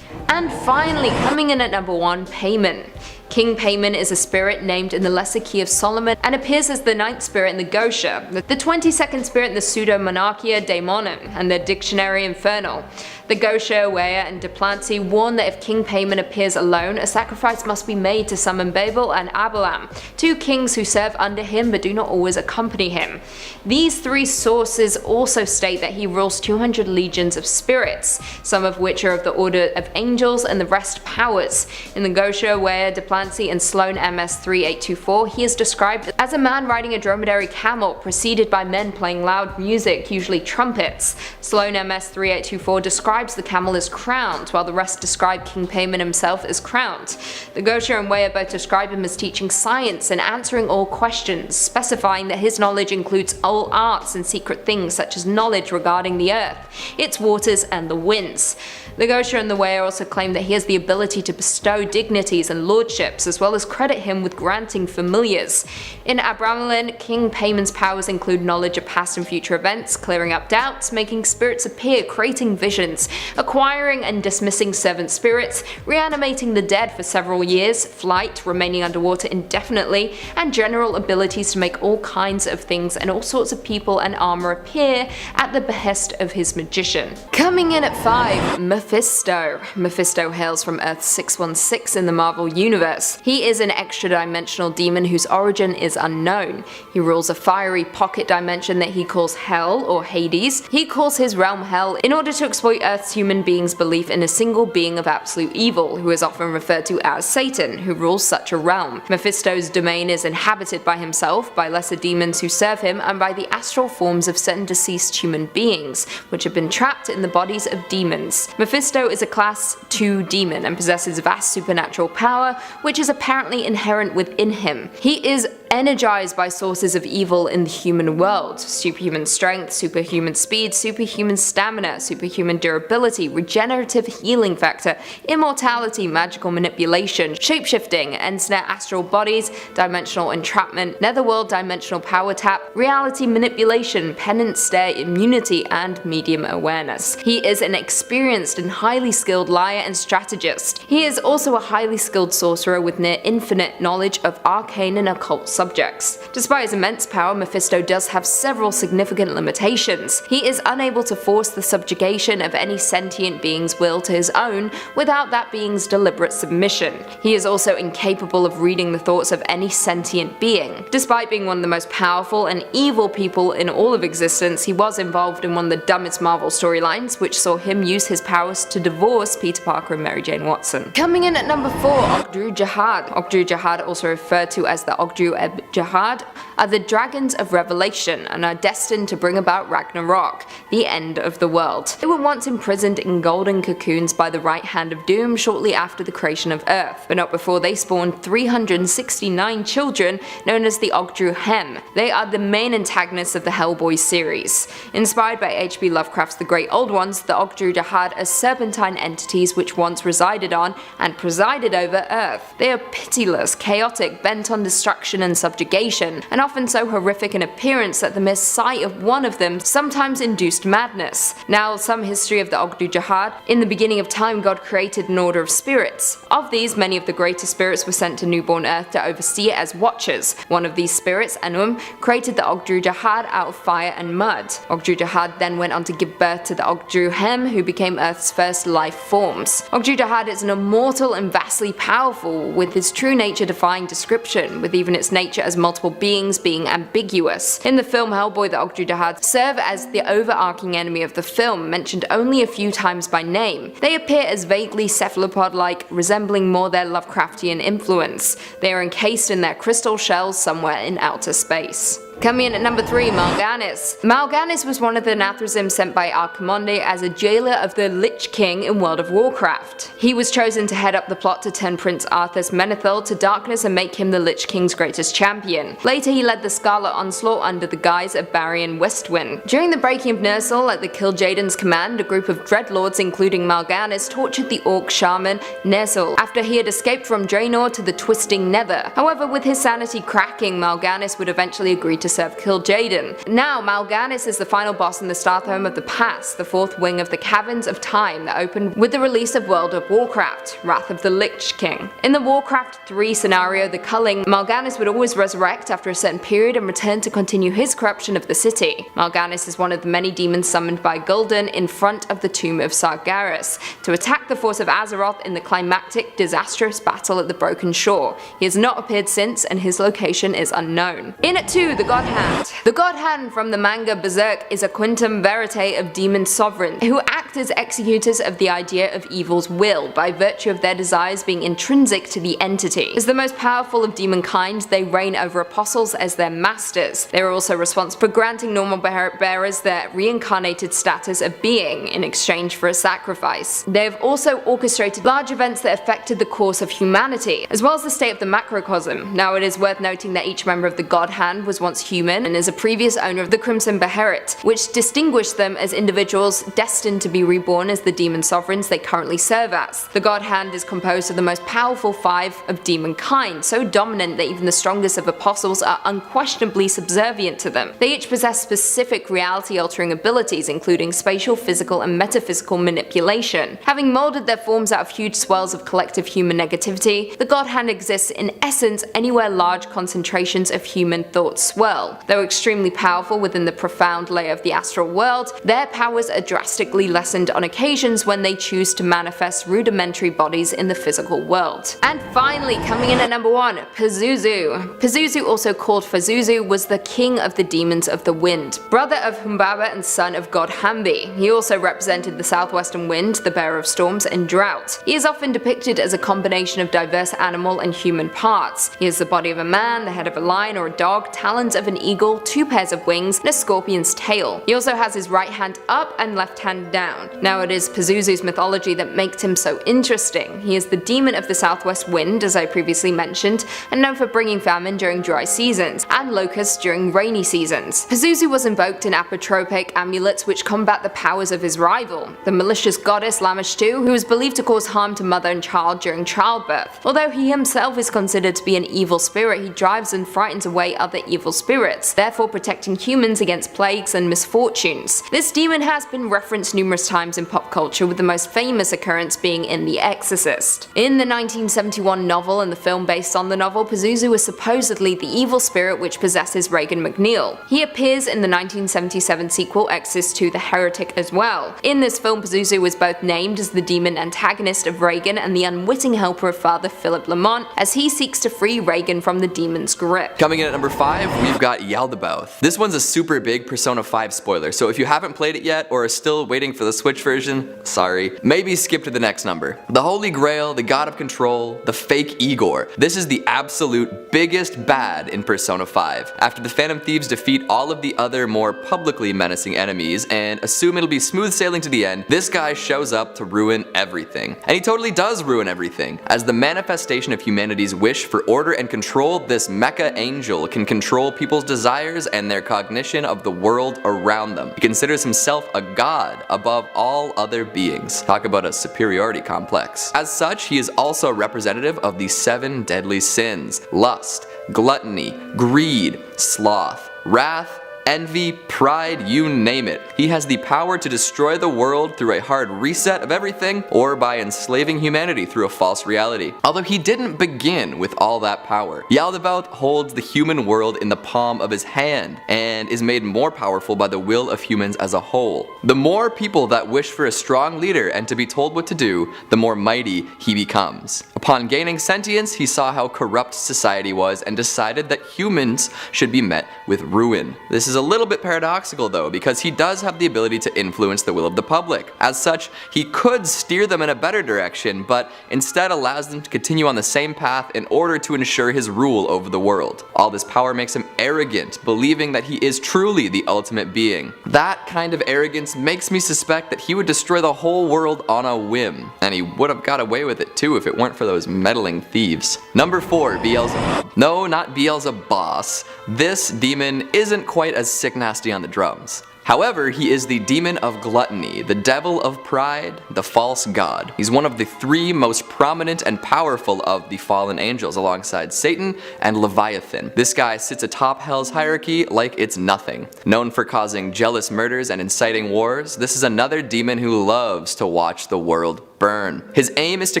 And finally, coming in at number 1, Payman. King Payman is a spirit named in the Lesser Key of Solomon and appears as the 9th spirit in the Gosha, the 22nd spirit in the Pseudo-Monarchia Daemonim, and the Dictionary Infernal. The Gosha, Wea, and Duplanty warn that if King Payman appears alone, a sacrifice must be made to summon Babel and Abalam, 2 kings who serve under him but do not always accompany him. These 3 sources also state that he rules 200 legions of spirits, some of which are of the order of angels and the rest powers. In the Gosha, Wea, Duplanty, Clancy and Sloan MS-3824, he is described as a man riding a dromedary camel, preceded by men playing loud music, usually trumpets. Sloan MS-3824 describes the camel as crowned, while the rest describe King Payman himself as crowned. The Gosha and Weya both describe him as teaching science and answering all questions, specifying that his knowledge includes all arts and secret things such as knowledge regarding the earth, its waters, and the winds. The Gosha and the Weya also claim that he has the ability to bestow dignities and lordships, as well as credit him with granting familiars. In Abramelin, King Payman's powers include knowledge of past and future events, clearing up doubts, making spirits appear, creating visions, acquiring and dismissing servant spirits, reanimating the dead for several years, flight, remaining underwater indefinitely, and general abilities to make all kinds of things and all sorts of people and armor appear at the behest of his magician. Coming in at 5, Mephisto. Mephisto hails from Earth 616 in the Marvel Universe. He is an extra-dimensional demon whose origin is unknown. He rules a fiery pocket dimension that he calls Hell, or Hades. He calls his realm Hell in order to exploit Earth's human beings' belief in a single being of absolute evil, who is often referred to as Satan, who rules such a realm. Mephisto's domain is inhabited by himself, by lesser demons who serve him, and by the astral forms of certain deceased human beings, which have been trapped in the bodies of demons. Mephisto is a Class 2 demon and possesses vast supernatural power, which is apparently inherent within him. He is energized by sources of evil in the human world: superhuman strength, superhuman speed, superhuman stamina, superhuman durability, regenerative healing factor, immortality, magical manipulation, shapeshifting, ensnare astral bodies, dimensional entrapment, netherworld dimensional power tap, reality manipulation, penance stare, immunity, and medium awareness. He is an experienced and highly skilled liar and strategist. He is also a highly skilled sorcerer with near infinite knowledge of arcane and occult subjects. Despite his immense power, Mephisto does have several significant limitations. He is unable to force the subjugation of any sentient being's will to his own without that being's deliberate submission. He is also incapable of reading the thoughts of any sentient being. Despite being one of the most powerful and evil people in all of existence, he was involved in one of the dumbest Marvel storylines, which saw him use his powers to divorce Peter Parker and Mary Jane Watson. Coming in at number 4, Ogdru Jahad. Ogdru Jahad, also referred to as the Ogdru Jahad, are the dragons of Revelation and are destined to bring about Ragnarok, the end of the world. They were once imprisoned in golden cocoons by the right hand of doom shortly after the creation of Earth, but not before they spawned 369 children known as the Ogdru Hem. They are the main antagonists of the Hellboy series. Inspired by H.P. Lovecraft's The Great Old Ones, the Ogdru Jahad are serpentine entities which once resided on and presided over Earth. They are pitiless, chaotic, bent on destruction and subjugation, and often so horrific in appearance that the mere sight of one of them sometimes induced madness. Now, some history of the Ogdru Jahad. In the beginning of time, God created an order of spirits. Of these, many of the greater spirits were sent to newborn Earth to oversee it as watchers. One of these spirits, Anum, created the Ogdru Jahad out of fire and mud. Ogdru Jahad then went on to give birth to the Ogdru Hem, who became Earth's first life forms. Ogdru Jahad is an immortal and vastly powerful, with his true nature defying description, with even its nature as multiple beings being ambiguous. In the film Hellboy, the Ogdru Jahad serve as the overarching enemy of the film, mentioned only a few times by name. They appear as vaguely cephalopod-like, resembling more their Lovecraftian influence. They are encased in their crystal shells somewhere in outer space. Coming in at number 3, Malganis. Malganis was one of the Nathrazim sent by Archimonde as a jailer of the Lich King in World of Warcraft. He was chosen to head up the plot to turn Prince Arthur's Menethil to darkness and make him the Lich King's greatest champion. Later he led the Scarlet Onslaught under the guise of Barian Westwind. During the breaking of Ner'zhul at the Kil'jaeden's command, a group of dreadlords including Malganis tortured the orc shaman Ner'zhul after he had escaped from Draenor to the Twisting Nether. However, with his sanity cracking, Malganis would eventually agree to serve Kil'jaeden. Now, Malganis is the final boss in the Starthrone of the Past, the fourth wing of the Caverns of Time that opened with the release of World of Warcraft, Wrath of the Lich King. In the Warcraft 3 scenario, The Culling, Malganis would always resurrect after a certain period and return to continue his corruption of the city. Malganis is one of the many demons summoned by Gul'dan in front of the tomb of Sargeras to attack the force of Azeroth in the climactic, disastrous battle at the Broken Shore. He has not appeared since, and his location is unknown. In at 2, the God God Hand. The God Hand from the manga Berserk is a quantum verite of demon sovereigns who act as executors of the idea of evil's will by virtue of their desires being intrinsic to the entity. As the most powerful of demon kind, they reign over apostles as their masters. They are also responsible for granting normal bearers their reincarnated status of being in exchange for a sacrifice. They have also orchestrated large events that affected the course of humanity, as well as the state of the macrocosm. Now it is worth noting that each member of the God Hand was once human and is a previous owner of the Crimson Beherit, which distinguished them as individuals destined to be reborn as the demon sovereigns they currently serve as. The God Hand is composed of the most powerful 5 of demon kind, so dominant that even the strongest of apostles are unquestionably subservient to them. They each possess specific reality-altering abilities, including spatial, physical, and metaphysical manipulation. Having molded their forms out of huge swells of collective human negativity, the God Hand exists in essence anywhere large concentrations of human thought swirl. Though extremely powerful within the profound layer of the astral world, their powers are drastically lessened on occasions when they choose to manifest rudimentary bodies in the physical world. And finally, coming in at number 1, Pazuzu. Pazuzu, also called Pazuzu, was the king of the demons of the wind, brother of Humbaba and son of god Hambi. He also represented the southwestern wind, the bearer of storms and drought. He is often depicted as a combination of diverse animal and human parts. He has the body of a man, the head of a lion or a dog, talons of an eagle, 2 pairs of wings, and a scorpion's tail. He also has his right hand up and left hand down. Now it is Pazuzu's mythology that makes him so interesting. He is the demon of the southwest wind, as I previously mentioned, and known for bringing famine during dry seasons, and locusts during rainy seasons. Pazuzu was invoked in apotropic amulets which combat the powers of his rival, the malicious goddess Lamashtu, who is believed to cause harm to mother and child during childbirth. Although he himself is considered to be an evil spirit, he drives and frightens away other evil spirits, therefore protecting humans against plagues and misfortunes. This demon has been referenced numerous times in pop culture, with the most famous occurrence being in The Exorcist. In the 1971 novel and the film based on the novel, Pazuzu is supposedly the evil spirit which possesses Regan McNeil. He appears in the 1977 sequel Exorcist II: The Heretic as well. In this film, Pazuzu was both named as the demon antagonist of Regan and the unwitting helper of Father Philip Lamont as he seeks to free Regan from the demon's grip. Coming in at number 5, we've got Yaldabaoth. This one's a super big Persona 5 spoiler, so if you haven't played it yet or are still waiting for the Switch version, sorry, maybe skip to the next number. The Holy Grail, the God of Control, the fake Igor. This is the absolute biggest bad in Persona 5. After the Phantom Thieves defeat all of the other more publicly menacing enemies and assume it'll be smooth sailing to the end, this guy shows up to ruin everything. And he totally does ruin everything. As the manifestation of humanity's wish for order and control, this mecha angel can control people's desires and their cognition of the world around them. He considers himself a god above all other beings. Talk about a superiority complex. As such, he is also representative of the 7 deadly sins: lust, gluttony, greed, sloth, wrath, envy, pride, you name it. He has the power to destroy the world through a hard reset of everything, or by enslaving humanity through a false reality. Although he didn't begin with all that power. Yaldabaoth holds the human world in the palm of his hand, and is made more powerful by the will of humans as a whole. The more people that wish for a strong leader and to be told what to do, the more mighty he becomes. Upon gaining sentience, he saw how corrupt society was and decided that humans should be met with ruin. This is a little bit paradoxical though, because he does have the ability to influence the will of the public. As such, he could steer them in a better direction, but instead allows them to continue on the same path in order to ensure his rule over the world. All this power makes him arrogant, believing that he is truly the ultimate being. That kind of arrogance makes me suspect that he would destroy the whole world on a whim, and he would have got away with it too if it weren't for those meddling thieves. Number 4, Beelzebub. No, not Beelzebub. This demon isn't quite as sick nasty on the drums. However, he is the demon of gluttony, the devil of pride, the false god. He's one of the 3 most prominent and powerful of the fallen angels alongside Satan and Leviathan. This guy sits atop Hell's hierarchy like it's nothing. Known for causing jealous murders and inciting wars, this is another demon who loves to watch the world burn. His aim is to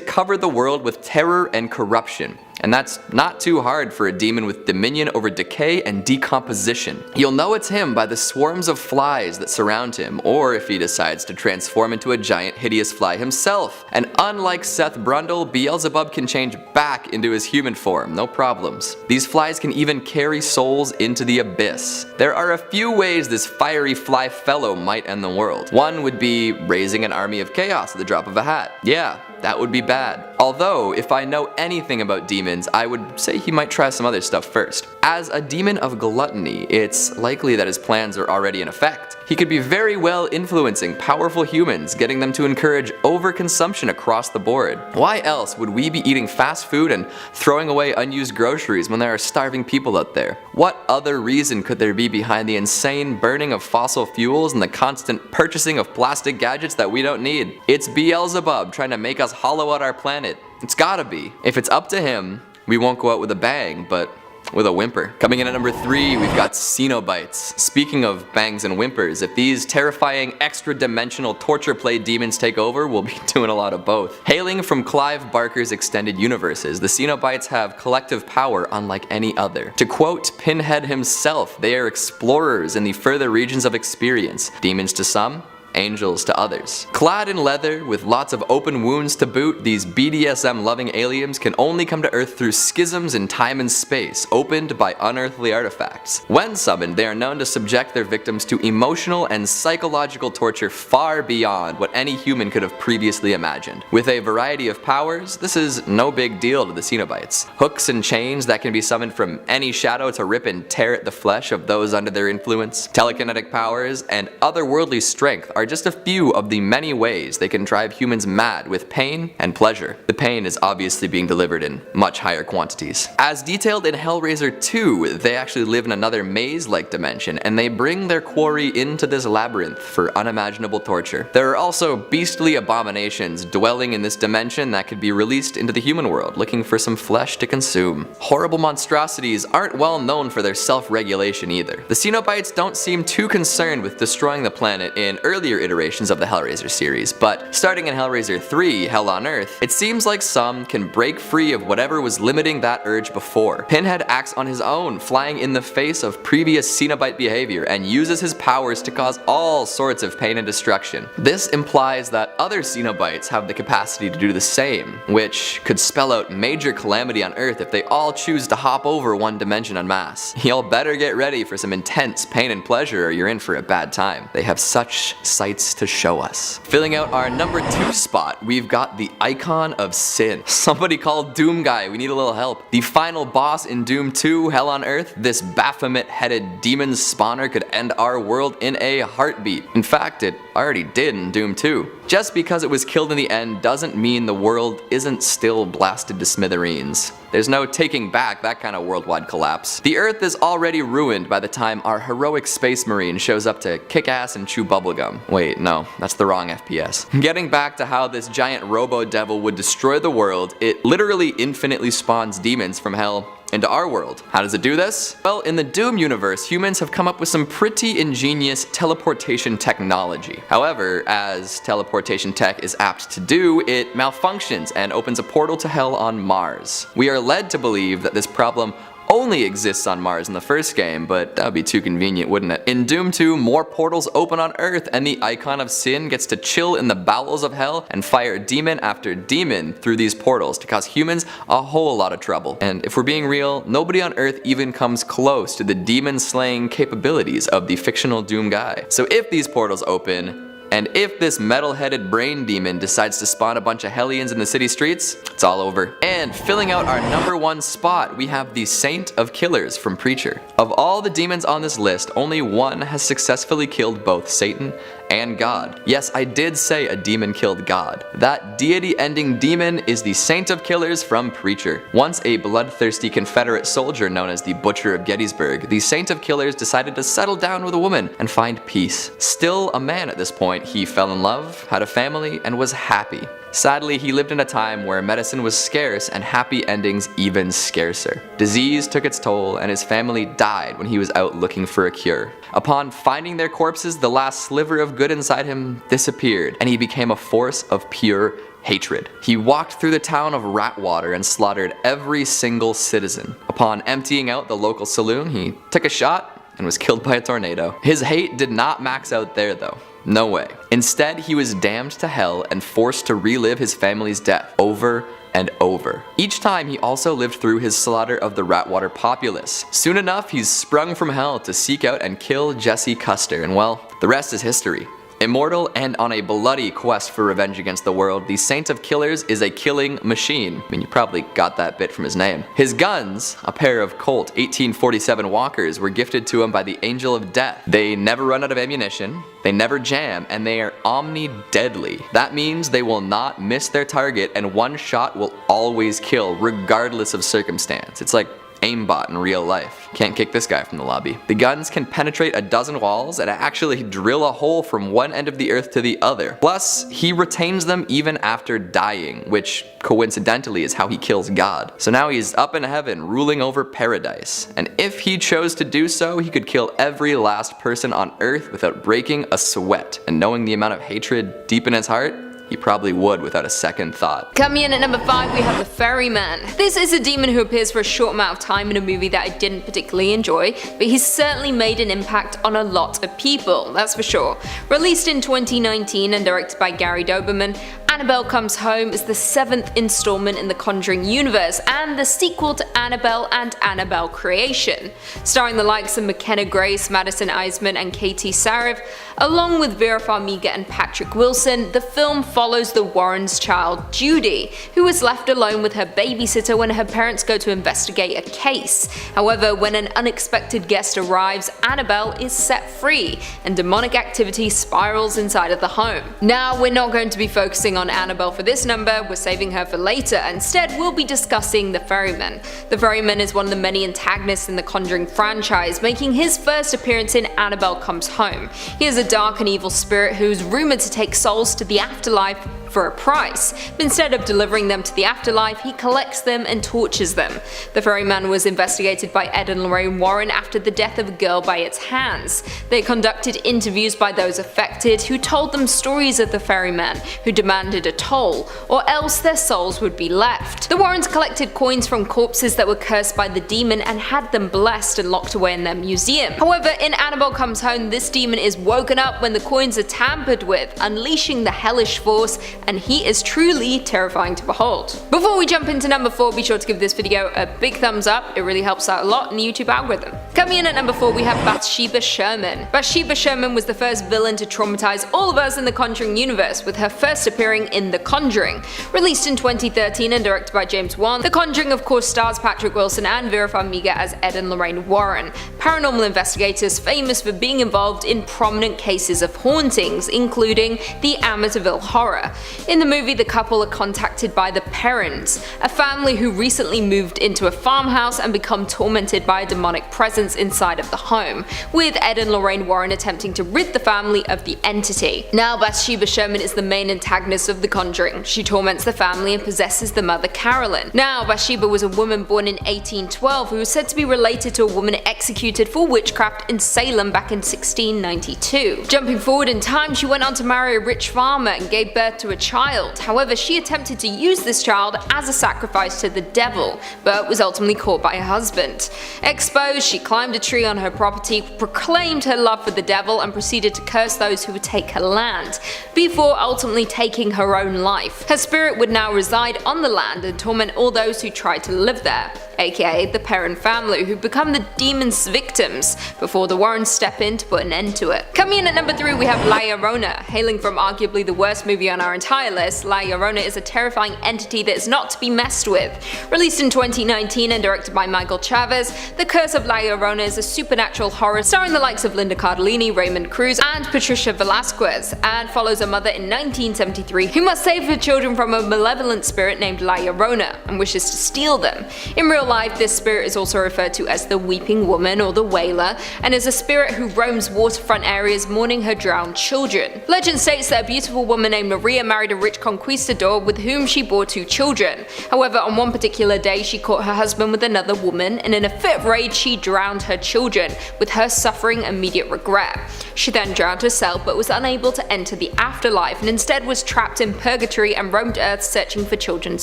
cover the world with terror and corruption. And that's not too hard for a demon with dominion over decay and decomposition. You'll know it's him by the swarms of flies that surround him, or if he decides to transform into a giant hideous fly himself. And unlike Seth Brundle, Beelzebub can change back into his human form, no problems. These flies can even carry souls into the abyss. There are a few ways this fiery fly fellow might end the world. One would be raising an army of chaos at the drop of a hat. Yeah, that would be bad. Although, if I know anything about demons, I would say he might try some other stuff first. As a demon of gluttony, it's likely that his plans are already in effect. He could be very well influencing powerful humans, getting them to encourage overconsumption across the board. Why else would we be eating fast food and throwing away unused groceries when there are starving people out there? What other reason could there be behind the insane burning of fossil fuels and the constant purchasing of plastic gadgets that we don't need? It's Beelzebub trying to make us hollow out our planet. It's gotta be. If it's up to him, we won't go out with a bang, but with a whimper. Coming in at number 3, we've got Cenobites. Speaking of bangs and whimpers, if these terrifying extra-dimensional torture play demons take over, we'll be doing a lot of both. Hailing from Clive Barker's extended universes, the Cenobites have collective power unlike any other. To quote Pinhead himself, they are explorers in the further regions of experience. Demons to some, angels to others. Clad in leather, with lots of open wounds to boot, these BDSM-loving aliens can only come to Earth through schisms in time and space, opened by unearthly artifacts. When summoned, they are known to subject their victims to emotional and psychological torture far beyond what any human could have previously imagined. With a variety of powers, this is no big deal to the Cenobites. Hooks and chains that can be summoned from any shadow to rip and tear at the flesh of those under their influence, telekinetic powers, and otherworldly strength are just a few of the many ways they can drive humans mad with pain and pleasure. The pain is obviously being delivered in much higher quantities. As detailed in Hellraiser 2, they actually live in another maze-like dimension, and they bring their quarry into this labyrinth for unimaginable torture. There are also beastly abominations dwelling in this dimension that could be released into the human world, looking for some flesh to consume. Horrible monstrosities aren't well known for their self-regulation either. The Cenobites don't seem too concerned with destroying the planet in earlier iterations of the Hellraiser series, but starting in Hellraiser 3, Hell on Earth, it seems like some can break free of whatever was limiting that urge before. Pinhead acts on his own, flying in the face of previous Cenobite behavior, and uses his powers to cause all sorts of pain and destruction. This implies that other Cenobites have the capacity to do the same, which could spell out major calamity on Earth if they all choose to hop over one dimension en masse. Y'all better get ready for some intense pain and pleasure, or you're in for a bad time. They have such sights to show us. Filling out our number 2 spot, we've got the Icon of Sin. Somebody call Doom Guy, we need a little help. The final boss in Doom 2, Hell on Earth, this Baphomet-headed demon spawner could end our world in a heartbeat. In fact, it already did in Doom 2. Just because it was killed in the end doesn't mean the world isn't still blasted to smithereens. There's no taking back that kind of worldwide collapse. The Earth is already ruined by the time our heroic space marine shows up to kick ass and chew bubblegum. Wait, no, that's the wrong FPS. Getting back to how this giant robo-devil would destroy the world, it literally infinitely spawns demons from hell into our world. How does it do this? Well, in the Doom universe, humans have come up with some pretty ingenious teleportation technology. However, as teleportation tech is apt to do, it malfunctions and opens a portal to hell on Mars. We are led to believe that this problem only exists on Mars in the first game, but that would be too convenient, wouldn't it? In Doom 2, more portals open on Earth, and the Icon of Sin gets to chill in the bowels of hell and fire demon after demon through these portals to cause humans a whole lot of trouble. And if we're being real, nobody on Earth even comes close to the demon-slaying capabilities of the fictional Doom guy. So if these portals open, and if this metal-headed brain demon decides to spawn a bunch of Hellions in the city streets, it's all over. And filling out our number 1 spot, we have the Saint of Killers from Preacher. Of all the demons on this list, only one has successfully killed both Satan and God. Yes, I did say a demon killed God. That deity-ending demon is the Saint of Killers from Preacher. Once a bloodthirsty Confederate soldier known as the Butcher of Gettysburg, the Saint of Killers decided to settle down with a woman and find peace. Still a man at this point, he fell in love, had a family, and was happy. Sadly, he lived in a time where medicine was scarce and happy endings even scarcer. Disease took its toll, and his family died when he was out looking for a cure. Upon finding their corpses, the last sliver of good inside him disappeared, and he became a force of pure hatred. He walked through the town of Ratwater and slaughtered every single citizen. Upon emptying out the local saloon, he took a shot and was killed by a tornado. His hate did not max out there though. No way. Instead, he was damned to hell and forced to relive his family's death over and over. Each time he also lived through his slaughter of the Ratwater populace. Soon enough, he's sprung from hell to seek out and kill Jesse Custer, and well, the rest is history. Immortal and on a bloody quest for revenge against the world, the Saint of Killers is a killing machine. I mean, you probably got that bit from his name. His guns, a pair of Colt 1847 Walkers, were gifted to him by the Angel of Death. They never run out of ammunition, they never jam, and they are omni-deadly. That means they will not miss their target, and one shot will always kill, regardless of circumstance. It's like aimbot in real life. Can't kick this guy from the lobby. The guns can penetrate a dozen walls and actually drill a hole from one end of the earth to the other. Plus, he retains them even after dying, which coincidentally is how he kills God. So now he's up in heaven ruling over paradise. And if he chose to do so, he could kill every last person on earth without breaking a sweat. And knowing the amount of hatred deep in his heart, he probably would without a second thought. Coming in at number 5, we have the Ferryman. This is a demon who appears for a short amount of time in a movie that I didn't particularly enjoy, but he's certainly made an impact on a lot of people, that's for sure. Released in 2019 and directed by Gary Doberman, Annabelle Comes Home is the 7th installment in the Conjuring universe and the sequel to Annabelle and Annabelle Creation. Starring the likes of McKenna Grace, Madison Iseman, and Katie Saariv, along with Vera Farmiga and Patrick Wilson, the film follows the Warrens' child Judy, who is left alone with her babysitter when her parents go to investigate a case. However, when an unexpected guest arrives, Annabelle is set free, and demonic activity spirals inside of the home. Now, we're not going to be focusing on Annabelle for this number, we're saving her for later. Instead, we'll be discussing the Ferryman. The Ferryman is one of the many antagonists in the Conjuring franchise, making his first appearance in Annabelle Comes Home. He is a dark and evil spirit who is rumored to take souls to the afterlife for a price, but instead of delivering them to the afterlife, he collects them and tortures them. The Ferryman was investigated by Ed and Lorraine Warren after the death of a girl by its hands. They conducted interviews by those affected, who told them stories of the Ferryman, who demanded a toll, or else their souls would be left. The Warrens collected coins from corpses that were cursed by the demon and had them blessed and locked away in their museum. However, in Annabelle Comes Home, this demon is woken up when the coins are tampered with, unleashing the hellish force, and he is truly terrifying to behold. Before we jump into number 4, be sure to give this video a big thumbs up, it really helps out a lot in the YouTube algorithm. Coming in at number 4, we have Bathsheba Sherman. Bathsheba Sherman was the first villain to traumatize all of us in the Conjuring universe, with her first appearing in The Conjuring. Released in 2013 and directed by James Wan, The Conjuring of course stars Patrick Wilson and Vera Farmiga as Ed and Lorraine Warren, paranormal investigators famous for being involved in prominent cases of hauntings, including the Amityville Horror. In the movie, the couple are contacted by the Perrons, a family who recently moved into a farmhouse and become tormented by a demonic presence inside of the home, with Ed and Lorraine Warren attempting to rid the family of the entity. Now, Bathsheba Sherman is the main antagonist of The Conjuring. She torments the family and possesses the mother Carolyn. Now, Bathsheba was a woman born in 1812 who was said to be related to a woman executed for witchcraft in Salem back in 1692. Jumping forward in time, she went on to marry a rich farmer and gave birth to a child. However, she attempted to use this child as a sacrifice to the devil, but was ultimately caught by her husband. Exposed, she climbed a tree on her property, proclaimed her love for the devil, and proceeded to curse those who would take her land, before ultimately taking her own life. Her spirit would now reside on the land and torment all those who tried to live there, aka the Perron family, who become the demon's victims before the Warrens step in to put an end to it. Coming in at number 3, we have La Llorona. Hailing from arguably the worst movie on our entire list, La Llorona is a terrifying entity that is not to be messed with. Released in 2019 and directed by Michael Chavez, The Curse of La Llorona Llorona is a supernatural horror starring the likes of Linda Cardellini, Raymond Cruz, and Patricia Velasquez, and follows a mother in 1973 who must save her children from a malevolent spirit named La Llorona and wishes to steal them. In real life, this spirit is also referred to as the Weeping Woman or the Wailer, and is a spirit who roams waterfront areas mourning her drowned children. Legend states that a beautiful woman named Maria married a rich conquistador with whom she bore 2 children. However, on one particular day she caught her husband with another woman, and in a fit of rage she drowned her children, with her suffering immediate regret. She then drowned herself but was unable to enter the afterlife, and instead was trapped in purgatory and roamed Earth searching for children to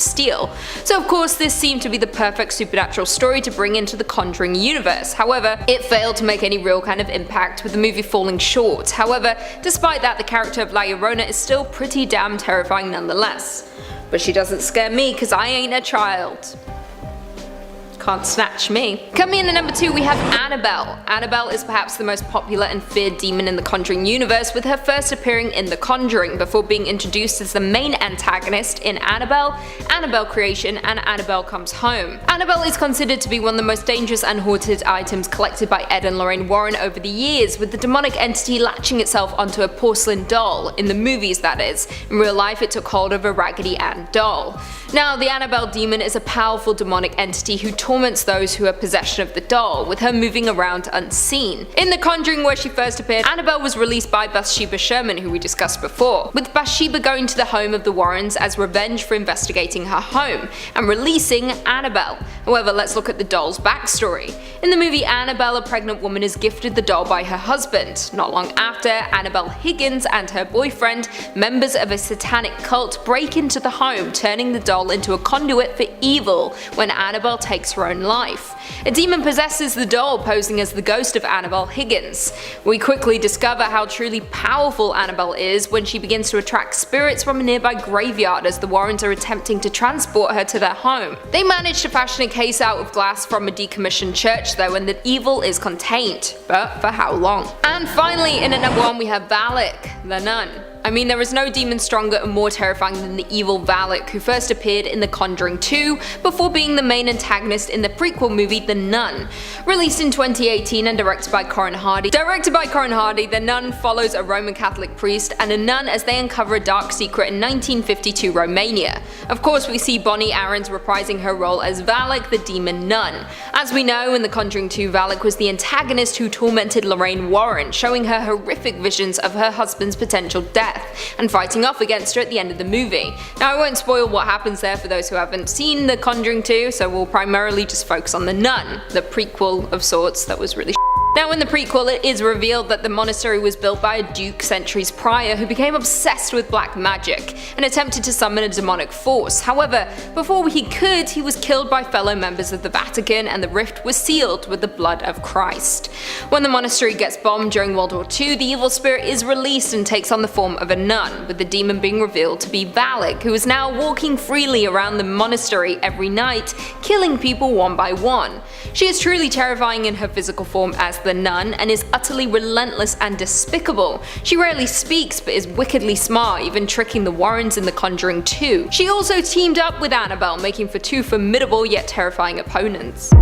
steal. So of course this seemed to be the perfect supernatural story to bring into the Conjuring universe. However, it failed to make any real kind of impact, with the movie falling short. However, despite that, the character of La Llorona is still pretty damn terrifying nonetheless. But she doesn't scare me because I ain't a child. Can't snatch me. Coming in at number 2, we have Annabelle. Annabelle is perhaps the most popular and feared demon in the Conjuring universe, with her first appearing in The Conjuring before being introduced as the main antagonist in Annabelle, Annabelle Creation, and Annabelle Comes Home. Annabelle is considered to be one of the most dangerous and haunted items collected by Ed and Lorraine Warren over the years, with the demonic entity latching itself onto a porcelain doll, in the movies that is. In real life it took hold of a Raggedy Ann doll. Now, the Annabelle demon is a powerful demonic entity who torments those who have possession of the doll, with her moving around unseen. In The Conjuring, where she first appeared, Annabelle was released by Bathsheba Sherman, who we discussed before, with Bathsheba going to the home of the Warrens as revenge for investigating her home, and releasing Annabelle. However, let's look at the doll's backstory. In the movie Annabelle, a pregnant woman is gifted the doll by her husband. Not long after, Annabelle Higgins and her boyfriend, members of a satanic cult, break into the home, turning the doll into a conduit for evil when Annabelle takes her own life. A demon possesses the doll, posing as the ghost of Annabelle Higgins. We quickly discover how truly powerful Annabelle is when she begins to attract spirits from a nearby graveyard as the Warrens are attempting to transport her to their home. They manage to fashion a case out of glass from a decommissioned church though, and the evil is contained. But for how long? And finally, in at number 1 we have Valak, the nun. I mean, there is no demon stronger and more terrifying than the evil Valak, who first appeared in The Conjuring 2 before being the main antagonist in the prequel movie The Nun. Released in 2018 and directed by Corin Hardy, The Nun follows a Roman Catholic priest and a nun as they uncover a dark secret in 1952 Romania. Of course, we see Bonnie Aarons reprising her role as Valak, the demon nun. As we know, in The Conjuring 2, Valak was the antagonist who tormented Lorraine Warren, showing her horrific visions of her husband's potential death, and fighting off against her at the end of the movie. Now, I won't spoil what happens there for those who haven't seen The Conjuring 2, so we'll primarily just focus on The Nun, the prequel of sorts that was really Now, in the prequel, it is revealed that the monastery was built by a duke centuries prior who became obsessed with black magic and attempted to summon a demonic force. However, before he could, he was killed by fellow members of the Vatican, and the rift was sealed with the blood of Christ. When the monastery gets bombed during World War II, the evil spirit is released and takes on the form of a nun, with the demon being revealed to be Valak, who is now walking freely around the monastery every night, killing people one by one. She is truly terrifying in her physical form as the nun, and is utterly relentless and despicable. She rarely speaks but is wickedly smart, even tricking the Warrens in The Conjuring 2. She also teamed up with Annabelle, making for 2 formidable yet terrifying opponents.